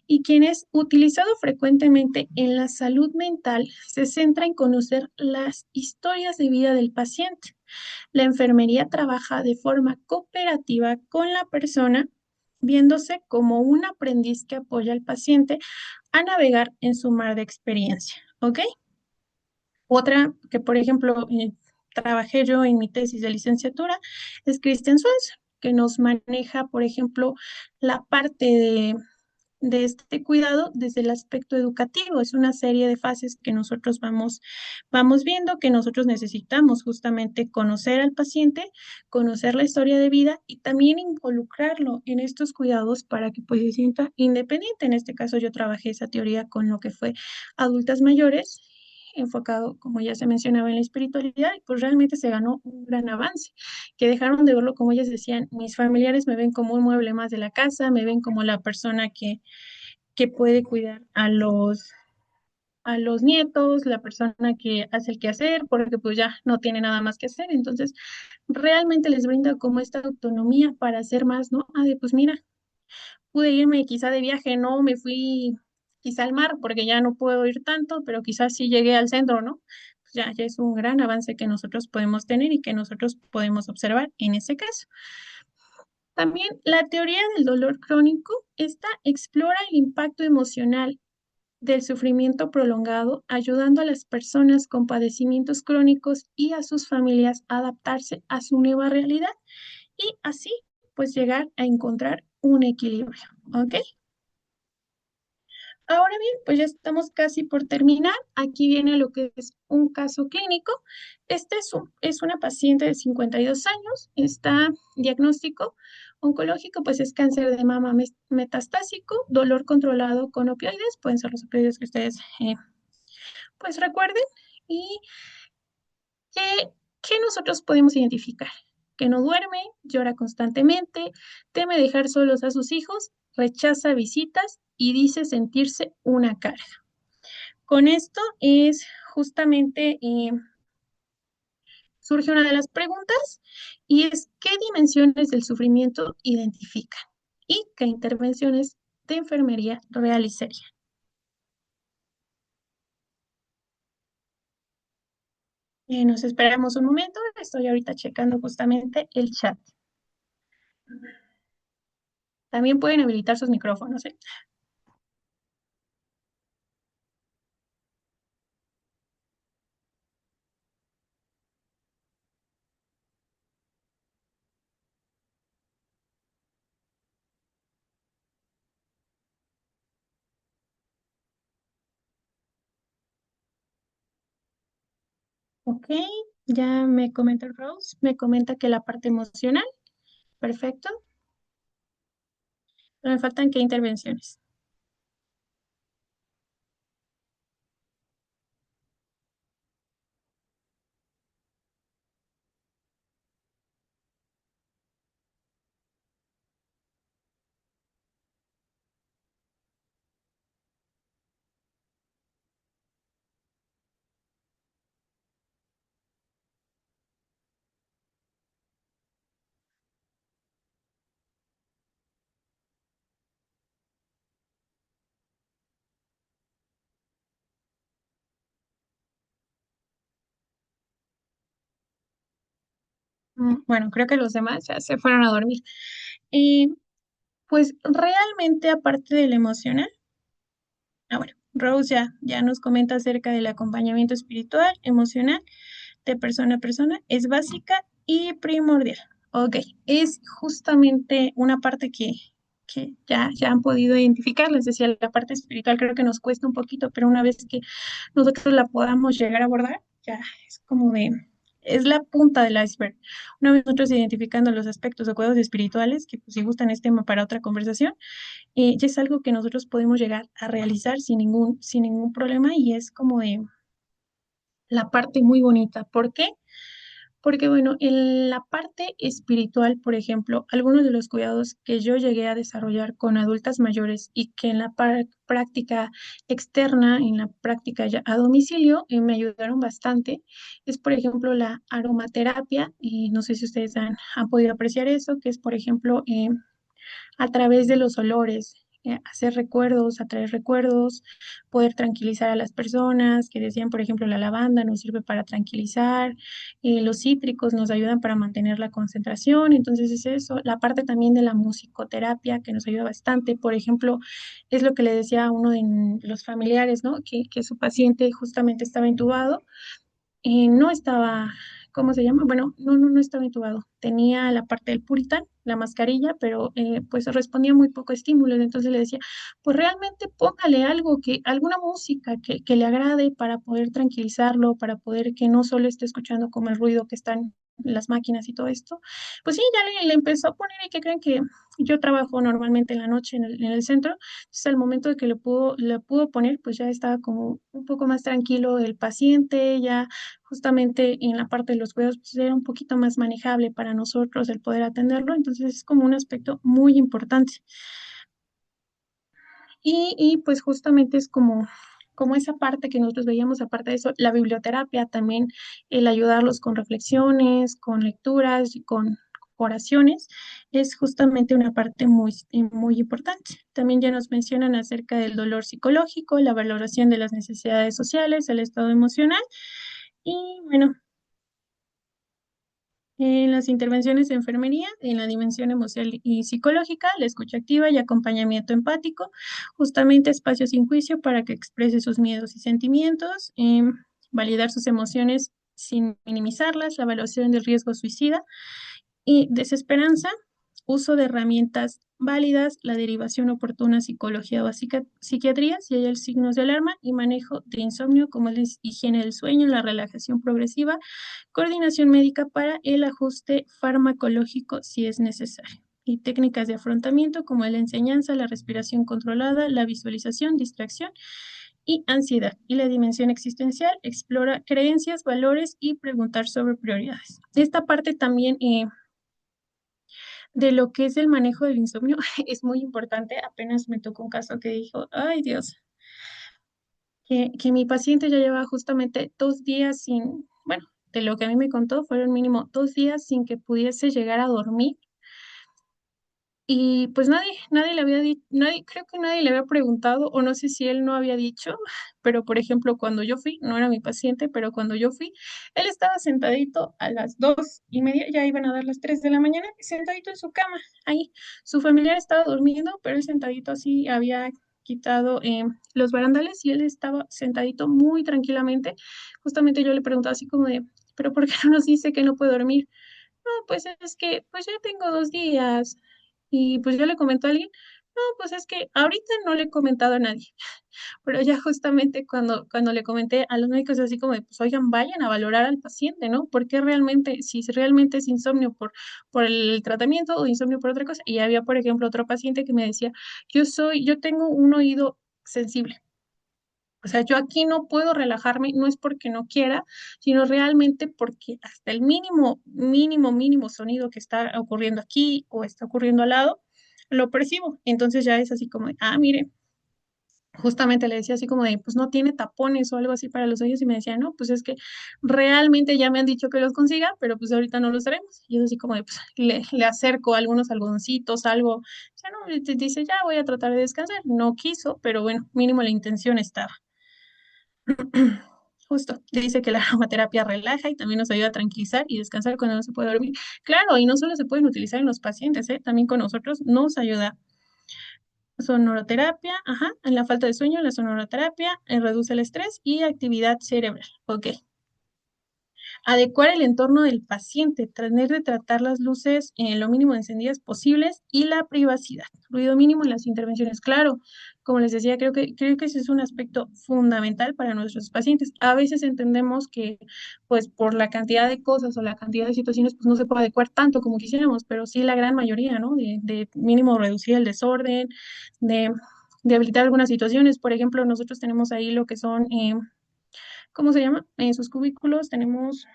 y quien es utilizado frecuentemente en la salud mental, se centra en conocer las historias de vida del paciente. La enfermería trabaja de forma cooperativa con la persona, viéndose como un aprendiz que apoya al paciente a navegar en su mar de experiencia. ¿Ok? Otra que, por ejemplo, trabajé yo en mi tesis de licenciatura es Christian Swanson, que nos maneja, por ejemplo, la parte de este cuidado desde el aspecto educativo. Es una serie de fases que nosotros vamos viendo, que nosotros necesitamos justamente conocer al paciente, conocer la historia de vida y también involucrarlo en estos cuidados para que pues se sienta independiente. En este caso yo trabajé esa teoría con lo que fue adultas mayores, enfocado, como ya se mencionaba, en la espiritualidad, y pues realmente se ganó un gran avance, que dejaron de verlo como ellas decían, mis familiares me ven como un mueble más de la casa, me ven como la persona que puede cuidar a los nietos, la persona que hace el quehacer, porque pues ya no tiene nada más que hacer. Entonces, realmente les brinda como esta autonomía para hacer más, ¿no? Ah, de pues mira, pude irme quizá de viaje, no me fui quizá al mar porque ya no puedo ir tanto, pero quizás sí llegué al centro, ¿no? ya es un gran avance que nosotros podemos tener y que nosotros podemos observar en ese caso. También la teoría del dolor crónico, esta explora el impacto emocional del sufrimiento prolongado, ayudando a las personas con padecimientos crónicos y a sus familias a adaptarse a su nueva realidad y así pues llegar a encontrar un equilibrio, ¿ok? Ahora bien, pues ya estamos casi por terminar. Aquí viene lo que es un caso clínico. Es una paciente de 52 años. Está diagnóstico oncológico, pues es cáncer de mama metastásico, dolor controlado con opioides, pueden ser los opioides que ustedes pues recuerden. ¿Y qué nosotros podemos identificar? Que no duerme, llora constantemente, teme dejar solos a sus hijos, rechaza visitas y dice sentirse una carga. Con esto es justamente, surge una de las preguntas y es ¿qué dimensiones del sufrimiento identifican y qué intervenciones de enfermería realizaría? Nos esperamos un momento, estoy ahorita checando justamente el chat. También pueden habilitar sus micrófonos, ¿eh? Ok, ya me comenta Rose, me comenta que la parte emocional, perfecto, pero me faltan qué intervenciones. Bueno, creo que los demás ya se fueron a dormir. Eh, pues realmente aparte del emocional, bueno, Rose ya nos comenta acerca del acompañamiento espiritual, emocional, de persona a persona, es básica y primordial. Ok, es justamente una parte que ya han podido identificar. Les decía, la parte espiritual creo que nos cuesta un poquito, pero una vez que nosotros la podamos llegar a abordar, ya es como de, es la punta del iceberg. Una vez nosotros identificando los aspectos de cuidados espirituales, que pues, si gustan es tema para otra conversación, ya es algo que nosotros podemos llegar a realizar sin ningún problema y es como de la parte muy bonita. ¿Por qué? Porque bueno, en la parte espiritual, por ejemplo, algunos de los cuidados que yo llegué a desarrollar con adultas mayores y que en la práctica externa, en la práctica ya a domicilio, me ayudaron bastante, es por ejemplo la aromaterapia, y no sé si ustedes han podido apreciar eso, que es por ejemplo a través de los olores, hacer recuerdos, atraer recuerdos, poder tranquilizar a las personas, que decían, por ejemplo, la lavanda nos sirve para tranquilizar, los cítricos nos ayudan para mantener la concentración, entonces es eso, la parte también de la musicoterapia que nos ayuda bastante, por ejemplo, es lo que le decía a uno de los familiares, ¿no? Que su paciente justamente estaba intubado no estaba, ¿cómo se llama? Bueno, no estaba intubado. Tenía la parte del Puritan, la mascarilla, pero pues respondía muy poco estímulo. Entonces le decía, pues realmente póngale algo alguna música que le agrade para poder tranquilizarlo, para poder que no solo esté escuchando como el ruido que están las máquinas y todo esto. Pues sí, ya le empezó a poner y que creen que yo trabajo normalmente en la noche en el centro. Entonces al momento de que le pudo poner, pues ya estaba como un poco más tranquilo el paciente, ya justamente en la parte de los cuidados, pues era un poquito más manejable para nosotros el poder atenderlo, entonces es como un aspecto muy importante. Pues justamente es como esa parte que nosotros veíamos, aparte de eso, la biblioterapia también, el ayudarlos con reflexiones, con lecturas y con oraciones, es justamente una parte muy importante. También ya nos mencionan acerca del dolor psicológico, la valoración de las necesidades sociales, el estado emocional Y bueno, en las intervenciones de enfermería, en la dimensión emocional y psicológica, la escucha activa y acompañamiento empático, justamente espacio sin juicio para que exprese sus miedos y sentimientos, validar sus emociones sin minimizarlas, la evaluación del riesgo suicida y desesperanza, uso de herramientas válidas, la derivación oportuna a psicología o a psiquiatría si hay signos de alarma y manejo de insomnio como la higiene del sueño, la relajación progresiva, coordinación médica para el ajuste farmacológico si es necesario. Y técnicas de afrontamiento como la enseñanza, la respiración controlada, la visualización, distracción y ansiedad. Y la dimensión existencial explora creencias, valores y preguntar sobre prioridades. Esta parte también de lo que es el manejo del insomnio es muy importante. Apenas me tocó un caso que dijo, ay Dios, que mi paciente ya lleva justamente 2 días sin, bueno, de lo que a mí me contó, fueron mínimo 2 días sin que pudiese llegar a dormir. Y pues nadie le había dicho, nadie, creo que nadie le había preguntado, o no sé si él no había dicho, pero por ejemplo, cuando yo fui, no era mi paciente, pero cuando yo fui, él estaba sentadito a las 2:30, ya iban a dar las 3 de la mañana, sentadito en su cama, ahí. Su familiar estaba durmiendo, pero él sentadito así había quitado los barandales y él estaba sentadito muy tranquilamente. Justamente yo le preguntaba así como de, pero ¿por qué no nos dice que no puede dormir? No, pues es que, pues ya tengo 2 días. Y pues yo le comentó a alguien, no, pues es que ahorita no le he comentado a nadie, pero ya justamente cuando le comenté a los médicos así como de, pues oigan, vayan a valorar al paciente, ¿no? Porque realmente, si realmente es insomnio por el tratamiento o insomnio por otra cosa. Y había, por ejemplo, otro paciente que me decía, yo tengo un oído sensible. O sea, yo aquí no puedo relajarme, no es porque no quiera, sino realmente porque hasta el mínimo sonido que está ocurriendo aquí o está ocurriendo al lado, lo percibo. Entonces ya es así como, mire, justamente le decía así como de, pues no tiene tapones o algo así para los oídos y me decía, no, pues es que realmente ya me han dicho que los consiga, pero pues ahorita no los tenemos. Y es así como de, pues le acerco algunos algodoncitos, algo, o sea, no, dice, ya voy a tratar de descansar. No quiso, pero bueno, mínimo la intención estaba. Justo, dice que la aromaterapia relaja y también nos ayuda a tranquilizar y descansar cuando no se puede dormir. Claro, y no solo se pueden utilizar en los pacientes, ¿eh? También con nosotros nos ayuda. Sonoroterapia, ajá, en la falta de sueño, la sonoroterapia reduce el estrés y actividad cerebral. Ok. Adecuar el entorno del paciente, tener de tratar las luces en lo mínimo encendidas posibles y la privacidad. Ruido mínimo en las intervenciones. Claro, como les decía, creo que ese es un aspecto fundamental para nuestros pacientes. A veces entendemos que, pues, por la cantidad de cosas o la cantidad de situaciones, pues no se puede adecuar tanto como quisiéramos, pero sí la gran mayoría, ¿no? De mínimo reducir el desorden, de, de habilitar algunas situaciones. Por ejemplo, nosotros tenemos ahí lo que son, ¿cómo se llama? En sus cubículos tenemos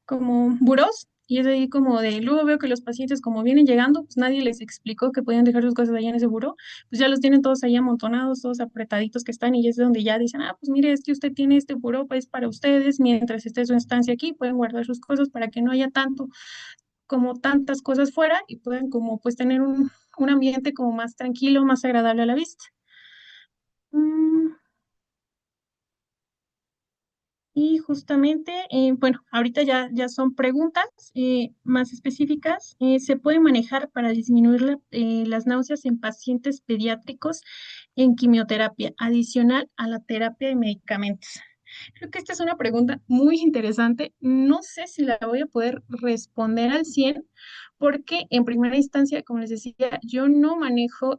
como burós, y es ahí como de, luego veo que los pacientes como vienen llegando, pues nadie les explicó que podían dejar sus cosas allá en ese buró, pues ya los tienen todos ahí amontonados, todos apretaditos que están, y es donde ya dicen, pues mire, es que usted tiene este buró, pues para ustedes, mientras esté su estancia aquí, pueden guardar sus cosas para que no haya como tantas cosas fuera, y pueden como pues tener un ambiente como más tranquilo, más agradable a la vista. Mm, Y justamente, bueno, ahorita ya son preguntas más específicas. ¿Se puede manejar para disminuir las náuseas en pacientes pediátricos en quimioterapia, adicional a la terapia de medicamentos? Creo que esta es una pregunta muy interesante. No sé si la voy a poder responder al 100 porque en primera instancia, como les decía, yo no manejo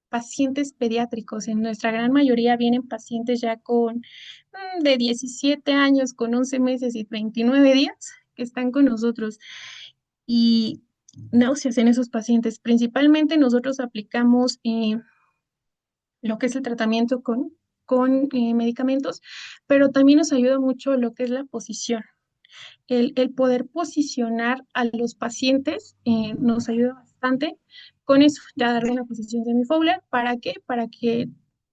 pacientes pediátricos. En nuestra gran mayoría vienen pacientes ya con de 17 años, con 11 meses y 29 días que están con nosotros. Y náuseas en esos pacientes. Principalmente nosotros aplicamos lo que es el tratamiento con medicamentos, pero también nos ayuda mucho lo que es la posición. El poder posicionar a los pacientes nos ayuda bastante con eso, ya darle una posición semi-Fowler. ¿Para qué? Para que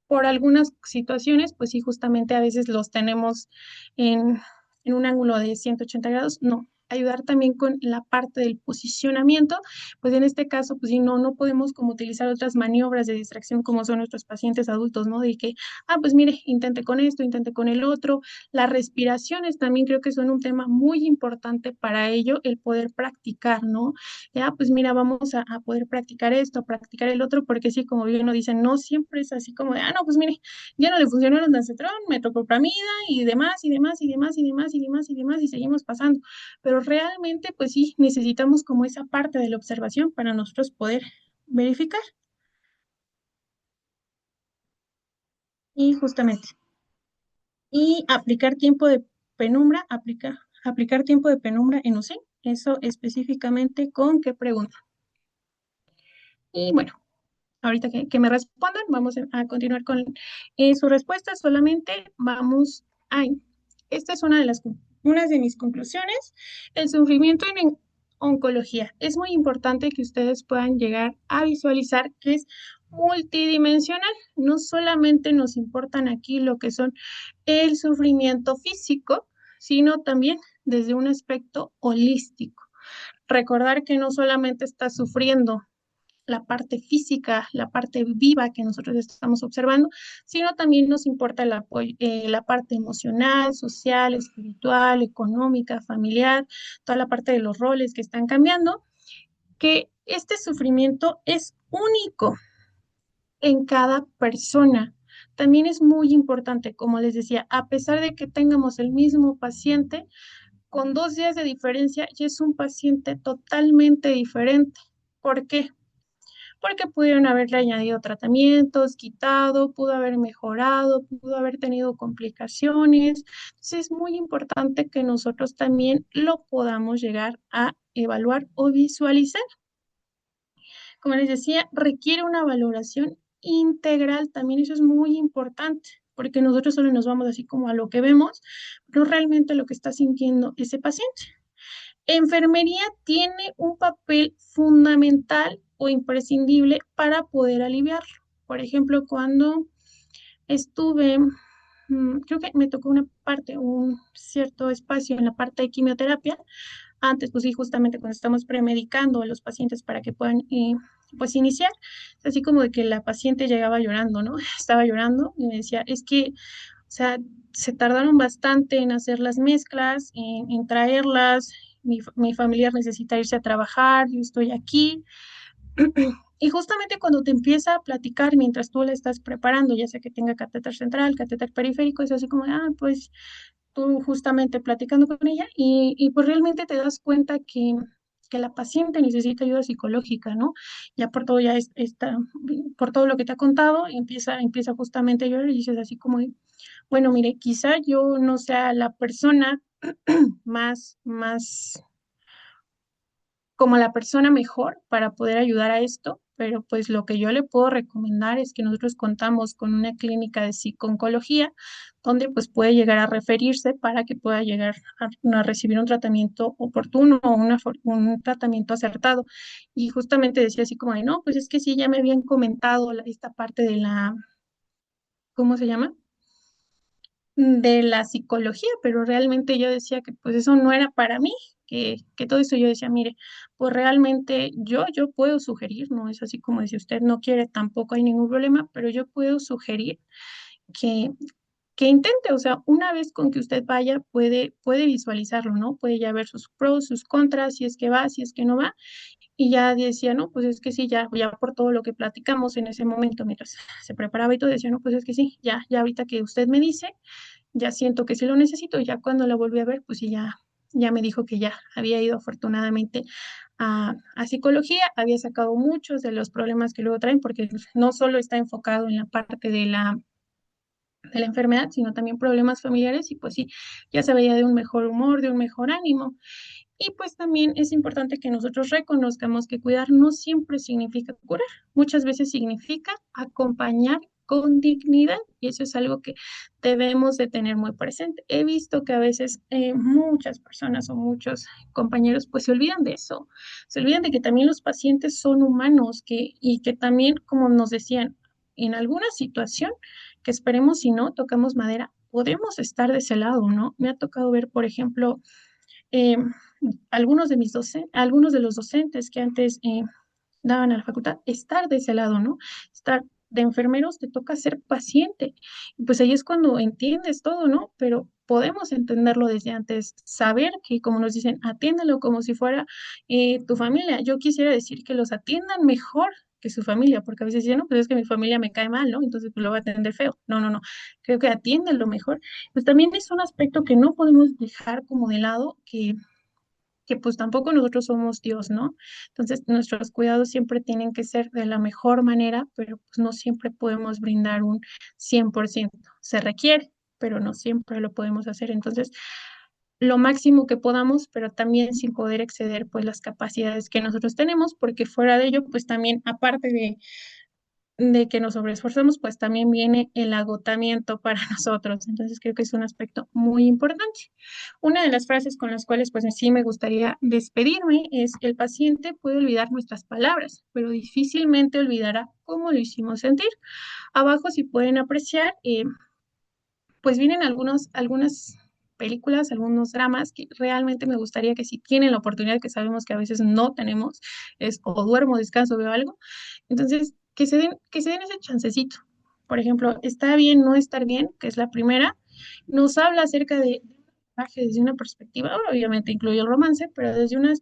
por algunas situaciones, pues sí, justamente a veces los tenemos en, en un ángulo de 180 grados. No. ayudar también con la parte del posicionamiento, pues en este caso, pues si no, no podemos como utilizar otras maniobras de distracción como son nuestros pacientes adultos, ¿no? De que, pues mire, intente con esto, intente con el otro. Las respiraciones también creo que son un tema muy importante para ello, el poder practicar, ¿no? Ya, pues mira, vamos a poder practicar esto, practicar el otro, porque sí, como bien lo dicen, no siempre es así como de, no, pues mire, ya no le funcionó el ondansetrón, metoclopramida y demás, y demás, y demás, y demás, y demás, y demás, y seguimos pasando. Pero realmente, pues sí, necesitamos como esa parte de la observación para nosotros poder verificar. Y justamente, y aplicar tiempo de penumbra, aplicar tiempo de penumbra en UCI, eso específicamente con qué pregunta. Y bueno, ahorita que me respondan, vamos a continuar con su respuesta. Solamente vamos a... Esta es una de mis conclusiones. El sufrimiento en oncología. Es muy importante que ustedes puedan llegar a visualizar que es multidimensional. No solamente nos importan aquí lo que son el sufrimiento físico, sino también desde un aspecto holístico. Recordar que no solamente está sufriendo la parte física, la parte viva que nosotros estamos observando, sino también nos importa la parte emocional, social, espiritual, económica, familiar, toda la parte de los roles que están cambiando, que este sufrimiento es único en cada persona. También es muy importante, como les decía, a pesar de que tengamos el mismo paciente, con 2 días de diferencia ya es un paciente totalmente diferente. ¿Por qué? Porque pudieron haberle añadido tratamientos, quitado, pudo haber mejorado, pudo haber tenido complicaciones. Entonces es muy importante que nosotros también lo podamos llegar a evaluar o visualizar. Como les decía, requiere una valoración integral, también eso es muy importante, porque nosotros solo nos vamos así como a lo que vemos, pero realmente lo que está sintiendo ese paciente. Enfermería tiene un papel fundamental o imprescindible para poder aliviarlo. Por ejemplo, cuando estuve, creo que me tocó una parte, un cierto espacio en la parte de quimioterapia. Antes, pues sí, justamente cuando estamos premedicando a los pacientes para que puedan, pues, iniciar, así como de que la paciente llegaba llorando, ¿no? Estaba llorando y me decía, es que, o sea, se tardaron bastante en hacer las mezclas, en traerlas, mi familiar necesita irse a trabajar, yo estoy aquí. Y justamente cuando te empieza a platicar mientras tú la estás preparando, ya sea que tenga catéter central, catéter periférico, es así como, pues tú justamente platicando con ella y pues realmente te das cuenta que la paciente necesita ayuda psicológica, ¿no? Ya por todo por todo lo que te ha contado, empieza justamente a llorar y dices así como, bueno, mire, quizá yo no sea la persona más como la persona mejor para poder ayudar a esto, pero pues lo que yo le puedo recomendar es que nosotros contamos con una clínica de psico-oncología donde pues puede llegar a referirse para que pueda llegar a recibir un tratamiento oportuno o un tratamiento acertado. Y justamente decía así como de, no, pues es que sí, ya me habían comentado esta parte de ¿cómo se llama? De la psicología, pero realmente yo decía que pues eso no era para mí, que todo eso yo decía, mire, pues realmente yo puedo sugerir, no es así como si usted no quiere, tampoco hay ningún problema, pero yo puedo sugerir que, que intente, o sea, una vez con que usted vaya, puede visualizarlo, ¿no? Puede ya ver sus pros, sus contras, si es que va, si es que no va, y ya decía, no, pues es que sí, ya por todo lo que platicamos en ese momento, mientras se preparaba y todo, decía, no, pues es que sí, ya ahorita que usted me dice, ya siento que sí lo necesito, ya cuando la volví a ver, pues sí, ya me dijo que ya había ido afortunadamente a psicología, había sacado muchos de los problemas que luego traen, porque no solo está enfocado en la parte de la enfermedad, sino también problemas familiares y pues sí, ya se veía de un mejor humor, de un mejor ánimo. Y pues también es importante que nosotros reconozcamos que cuidar no siempre significa curar, muchas veces significa acompañar con dignidad y eso es algo que debemos de tener muy presente. He visto que a veces muchas personas o muchos compañeros pues se olvidan de eso, se olvidan de que también los pacientes son humanos y que también, como nos decían, en alguna situación, que esperemos si no, tocamos madera, podemos estar de ese lado, ¿no? Me ha tocado ver, por ejemplo, algunos de los docentes que antes daban a la facultad, estar de ese lado, ¿no? Estar de enfermeros, te toca ser paciente. Y pues ahí es cuando entiendes todo, ¿no? Pero podemos entenderlo desde antes, saber que, como nos dicen, atiéndelo como si fuera tu familia. Yo quisiera decir que los atiendan mejor que su familia, porque a veces dicen, no, pues es que mi familia me cae mal, ¿no? Entonces pues lo va a atender feo. No, no, no. Creo que atiéndanlo mejor. Pues también es un aspecto que no podemos dejar como de lado, que pues tampoco nosotros somos Dios, ¿no? Entonces nuestros cuidados siempre tienen que ser de la mejor manera, pero pues no siempre podemos brindar un 100%. Se requiere, pero no siempre lo podemos hacer. Entonces, lo máximo que podamos, pero también sin poder exceder pues las capacidades que nosotros tenemos, porque fuera de ello, pues también aparte de que nos sobreesforzamos, pues también viene el agotamiento para nosotros. Entonces creo que es un aspecto muy importante. Una de las frases con las cuales pues sí me gustaría despedirme es: el paciente puede olvidar nuestras palabras, pero difícilmente olvidará cómo lo hicimos sentir. Abajo, si pueden apreciar, pues vienen algunas películas, algunos dramas que realmente me gustaría que si tienen la oportunidad, que sabemos que a veces no tenemos, es o duermo, descanso, veo algo, entonces que se den ese chancecito. Por ejemplo, está bien no estar bien, que es la primera, nos habla acerca de un personaje desde una perspectiva, obviamente incluye el romance, pero desde una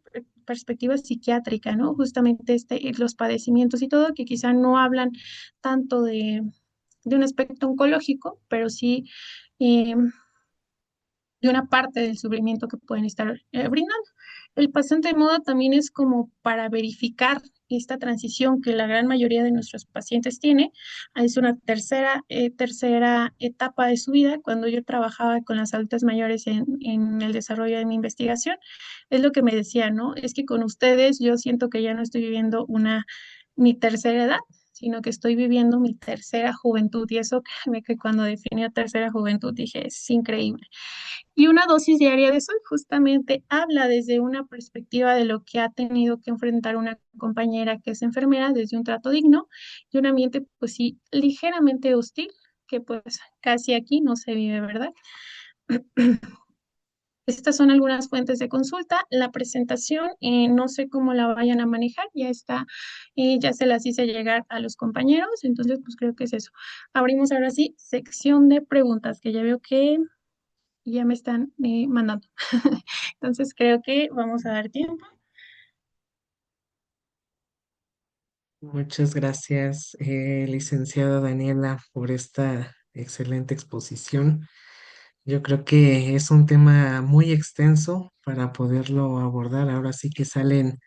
perspectiva psiquiátrica, ¿no? Justamente los padecimientos y todo, que quizá no hablan tanto de un aspecto oncológico, pero sí eh, de una parte del sufrimiento que pueden estar brindando. El pasante de moda también es como para verificar esta transición que la gran mayoría de nuestros pacientes tiene. Es una tercera etapa de su vida. Cuando yo trabajaba con las adultas mayores en el desarrollo de mi investigación, es lo que me decía, ¿no? Es que con ustedes yo siento que ya no estoy viviendo mi tercera edad, sino que estoy viviendo mi tercera juventud. Y eso, créeme que cuando definí la tercera juventud dije, es increíble. Y una dosis diaria de sol justamente habla desde una perspectiva de lo que ha tenido que enfrentar una compañera que es enfermera, desde un trato digno y un ambiente, pues sí, ligeramente hostil, que pues casi aquí no se vive, ¿verdad? Estas son algunas fuentes de consulta. La presentación, no sé cómo la vayan a manejar, ya está, ya se las hice llegar a los compañeros, entonces pues creo que es eso. Abrimos ahora sí sección de preguntas, que ya veo que ya me están mandando. Entonces creo que vamos a dar tiempo. Muchas gracias, licenciada Daniela, por esta excelente exposición. Yo creo que es un tema muy extenso para poderlo abordar. Ahora sí que salen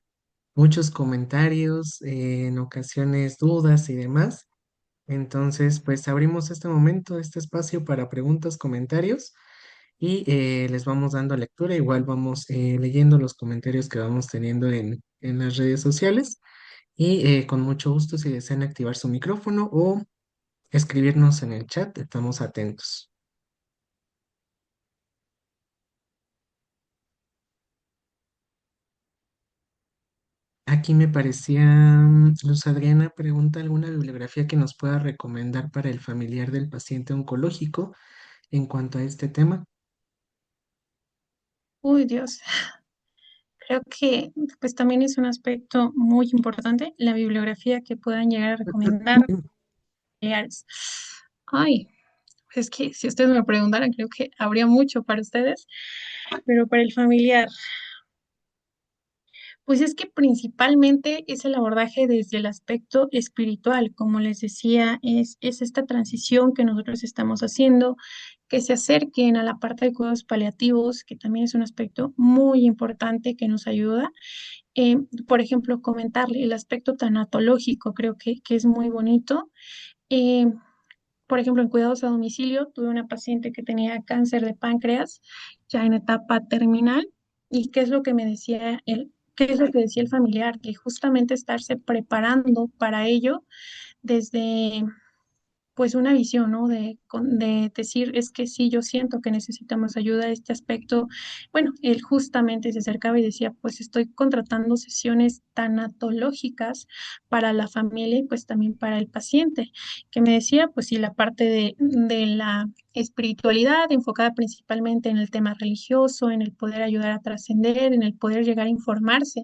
muchos comentarios, en ocasiones dudas y demás. Entonces, pues abrimos este momento, este espacio para preguntas, comentarios y les vamos dando lectura. Igual vamos leyendo los comentarios que vamos teniendo en las redes sociales y con mucho gusto si desean activar su micrófono o escribirnos en el chat, estamos atentos. Aquí me parecía, Luz Adriana pregunta alguna bibliografía que nos pueda recomendar para el familiar del paciente oncológico en cuanto a este tema. Uy, Dios, creo que pues también es un aspecto muy importante la bibliografía que puedan llegar a recomendar familiares. Ay, es que si ustedes me preguntaran, creo que habría mucho para ustedes, pero para el familiar, pues es que principalmente es el abordaje desde el aspecto espiritual, como les decía, es esta transición que nosotros estamos haciendo, que se acerquen a la parte de cuidados paliativos, que también es un aspecto muy importante que nos ayuda. Por ejemplo, comentarle el aspecto tanatológico, creo que es muy bonito. Eh, por ejemplo, en cuidados a domicilio, tuve una paciente que tenía cáncer de páncreas, ya en etapa terminal, y qué es lo que me decía él, qué es lo que decía el familiar, que justamente estarse preparando para ello desde pues una visión, ¿no? De decir, es que sí, yo siento que necesitamos ayuda a este aspecto. Bueno, él justamente se acercaba y decía, pues estoy contratando sesiones tanatológicas para la familia y pues también para el paciente, que me decía, pues sí, la parte de la espiritualidad enfocada principalmente en el tema religioso, en el poder ayudar a trascender, en el poder llegar a informarse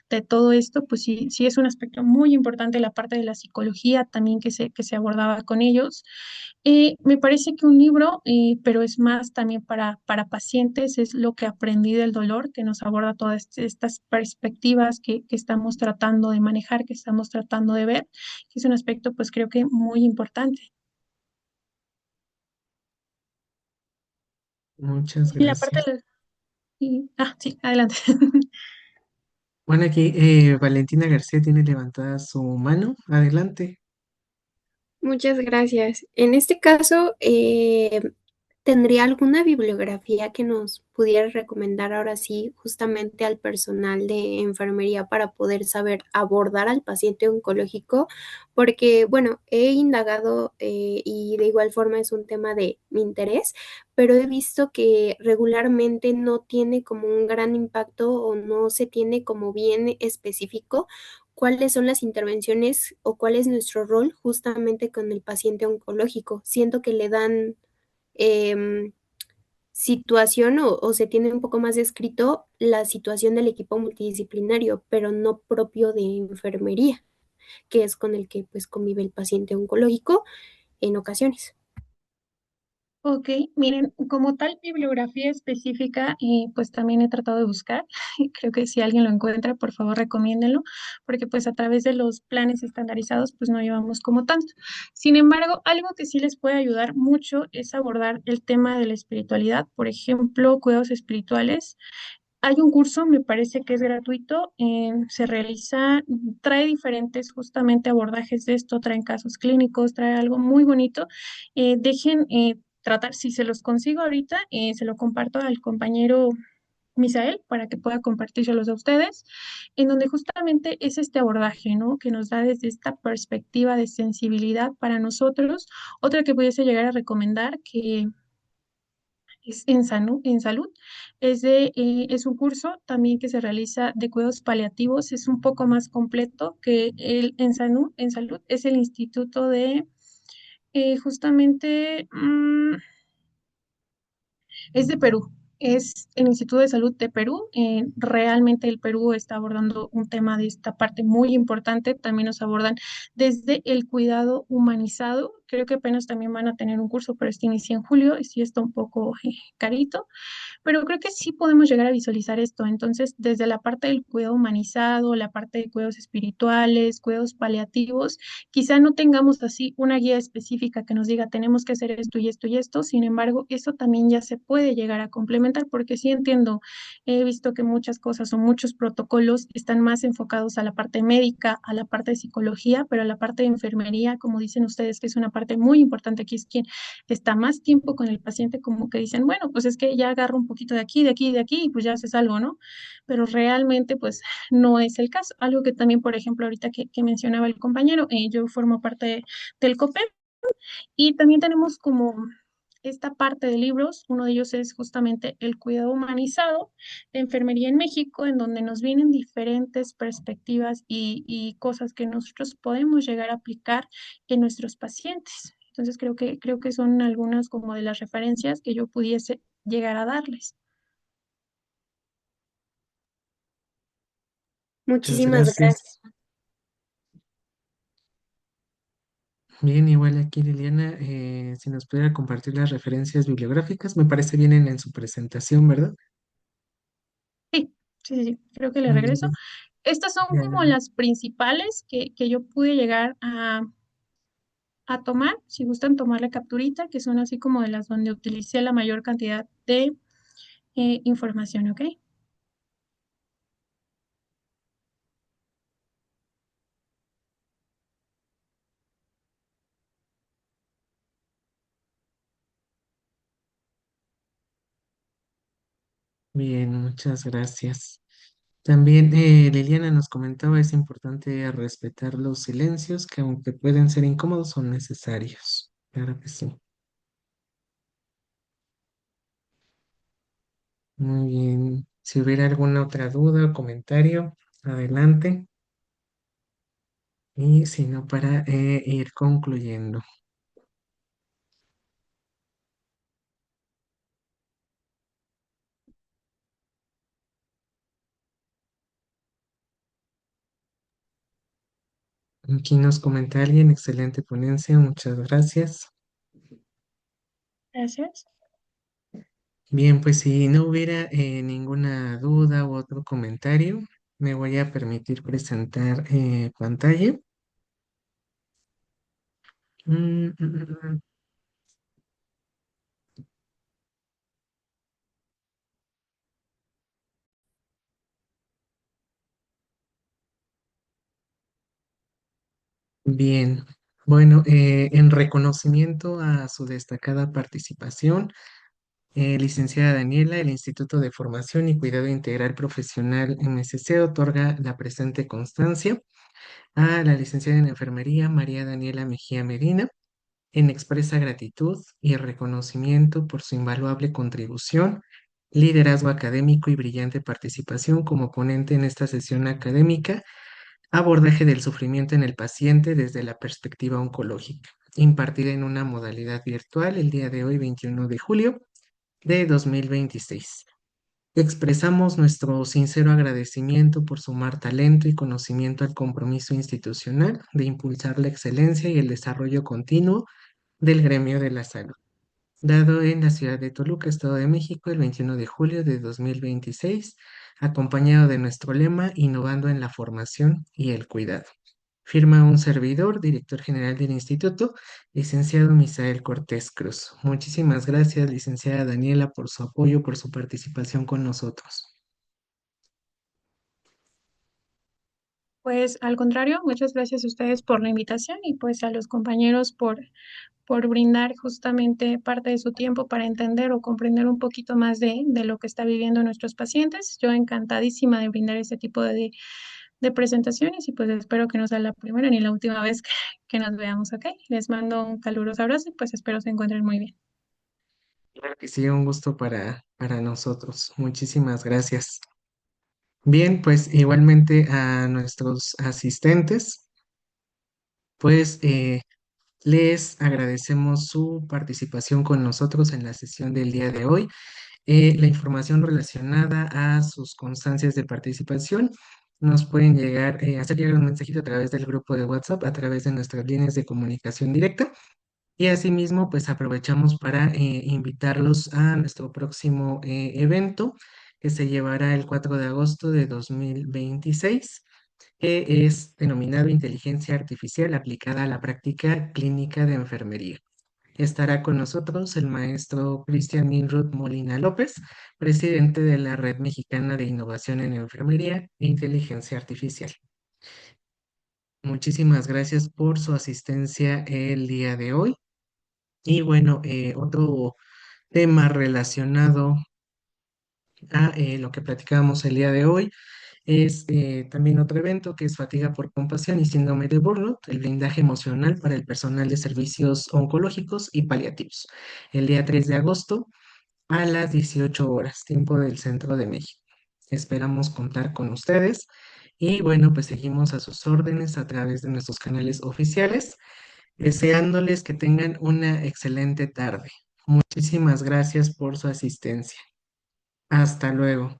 de todo esto, pues sí, sí es un aspecto muy importante la parte de la psicología también que se abordaba con ellos. Me parece que un libro, pero es más también para pacientes, es lo que aprendí del dolor, que nos aborda todas estas perspectivas que estamos tratando de manejar, que estamos tratando de ver, que es un aspecto pues creo que muy importante. Muchas Y la parte gracias. de sí, adelante. Bueno, aquí Valentina García tiene levantada su mano. Adelante. Muchas gracias. En este caso, ¿tendría alguna bibliografía que nos pudiera recomendar ahora sí, justamente al personal de enfermería para poder saber abordar al paciente oncológico? Porque, bueno, he indagado y de igual forma es un tema de mi interés, pero he visto que regularmente no tiene como un gran impacto o no se tiene como bien específico cuáles son las intervenciones o cuál es nuestro rol justamente con el paciente oncológico. Siento que le dan em, situación o se tiene un poco más descrito la situación del equipo multidisciplinario, pero no propio de enfermería, que es con el que pues convive el paciente oncológico en ocasiones. Ok, miren, como tal bibliografía específica, pues también he tratado de buscar. Creo que si alguien lo encuentra, por favor recomiéndenlo, porque pues a través de los planes estandarizados, pues no llevamos como tanto. Sin embargo, algo que sí les puede ayudar mucho es abordar el tema de la espiritualidad, por ejemplo, cuidados espirituales. Hay un curso, me parece que es gratuito, se realiza, trae diferentes justamente abordajes de esto, traen casos clínicos, trae algo muy bonito. Dejen tratar, si se los consigo ahorita, se lo comparto al compañero Misael para que pueda compartírselos a ustedes, en donde justamente es este abordaje, ¿no? Que nos da desde esta perspectiva de sensibilidad para nosotros. Otra que pudiese llegar a recomendar, que es en salud. Es un curso también que se realiza de cuidados paliativos. Es un poco más completo que el en salud. Es el Instituto de justamente es de Perú. Es el Instituto de Salud de Perú. Realmente el Perú está abordando un tema de esta parte muy importante. También nos abordan desde el cuidado humanizado. Creo que apenas también van a tener un curso, pero este inicia en julio y sí está un poco carito, pero creo que sí podemos llegar a visualizar esto. Entonces, desde la parte del cuidado humanizado, la parte de cuidados espirituales, cuidados paliativos, quizá no tengamos así una guía específica que nos diga tenemos que hacer esto y esto y esto. Sin embargo, eso también ya se puede llegar a complementar porque sí entiendo, he visto que muchas cosas o muchos protocolos están más enfocados a la parte médica, a la parte de psicología, pero a la parte de enfermería, como dicen ustedes, que es una parte muy importante, aquí es quien está más tiempo con el paciente, como que dicen, bueno, pues es que ya agarro un poquito de aquí, de aquí, de aquí, y pues ya haces algo, ¿no? Pero realmente, pues no es el caso. Algo que también, por ejemplo, ahorita que mencionaba el compañero, yo formo parte del COPE y también tenemos como esta parte de libros, uno de ellos es justamente el cuidado humanizado de enfermería en México, en donde nos vienen diferentes perspectivas y cosas que nosotros podemos llegar a aplicar en nuestros pacientes. Entonces creo que son algunas como de las referencias que yo pudiese llegar a darles. Muchas Muchísimas gracias. gracias. Bien, igual aquí Liliana, si nos pudiera compartir las referencias bibliográficas, me parece bien en su presentación, ¿verdad? Sí, sí, sí, sí, creo que le Muy regreso. bien. Estas son Ya, como las principales que yo pude llegar a tomar, si gustan tomar la capturita, que son así como de las donde utilicé la mayor cantidad de información, ¿ok? bien, muchas gracias. También Liliana nos comentaba, es importante respetar los silencios que aunque pueden ser incómodos, son necesarios. Claro que sí. Muy bien. Si hubiera alguna otra duda o comentario, adelante. Y si no, para ir concluyendo. Aquí nos comenta alguien, excelente ponencia, muchas gracias. Gracias. Bien, pues si no hubiera ninguna duda u otro comentario, me voy a permitir presentar pantalla. Mm, mm, mm, mm. Bien, bueno, en reconocimiento a su destacada participación, licenciada Daniela, el Instituto de Formación y Cuidado Integral Profesional MSC otorga la presente constancia a la licenciada en Enfermería María Daniela Mejía Medina en expresa gratitud y reconocimiento por su invaluable contribución, liderazgo académico y brillante participación como ponente en esta sesión académica, abordaje del sufrimiento en el paciente desde la perspectiva oncológica, impartida en una modalidad virtual el día de hoy, 21 de julio de 2026. Expresamos nuestro sincero agradecimiento por sumar talento y conocimiento al compromiso institucional de impulsar la excelencia y el desarrollo continuo del gremio de la salud, dado en la ciudad de Toluca, Estado de México, el 21 de julio de 2026, acompañado de nuestro lema Innovando en la formación y el cuidado. Firma un servidor, director general del instituto, licenciado Misael Cortés Cruz. Muchísimas gracias, licenciada Daniela, por su apoyo, por su participación con nosotros. Pues al contrario, muchas gracias a ustedes por la invitación y pues a los compañeros por brindar justamente parte de su tiempo para entender o comprender un poquito más de lo que está viviendo nuestros pacientes. Yo encantadísima de brindar este tipo de presentaciones y pues espero que no sea la primera ni la última vez que nos veamos, ¿ok? Les mando un caluroso abrazo y pues espero se encuentren muy bien. Claro que sí, un gusto para nosotros. Muchísimas gracias. Bien, pues igualmente a nuestros asistentes, pues les agradecemos su participación con nosotros en la sesión del día de hoy. La información relacionada a sus constancias de participación nos pueden llegar, hacer llegar un mensajito a través del grupo de WhatsApp, a través de nuestras líneas de comunicación directa. Y asimismo, pues aprovechamos para invitarlos a nuestro próximo evento que se llevará el 4 de agosto de 2026, que es denominado Inteligencia Artificial aplicada a la práctica clínica de enfermería. Estará con nosotros el maestro Cristian Minrut Molina López, presidente de la Red Mexicana de Innovación en Enfermería e Inteligencia Artificial. Muchísimas gracias por su asistencia el día de hoy. Y bueno, otro tema relacionado a lo que platicábamos el día de hoy es también otro evento que es Fatiga por Compasión y Síndrome de Burnout, el blindaje emocional para el personal de servicios oncológicos y paliativos. El día 3 de agosto a las 18 horas, tiempo del centro de México. Esperamos contar con ustedes y bueno, pues seguimos a sus órdenes a través de nuestros canales oficiales, deseándoles que tengan una excelente tarde. Muchísimas gracias por su asistencia. Hasta luego.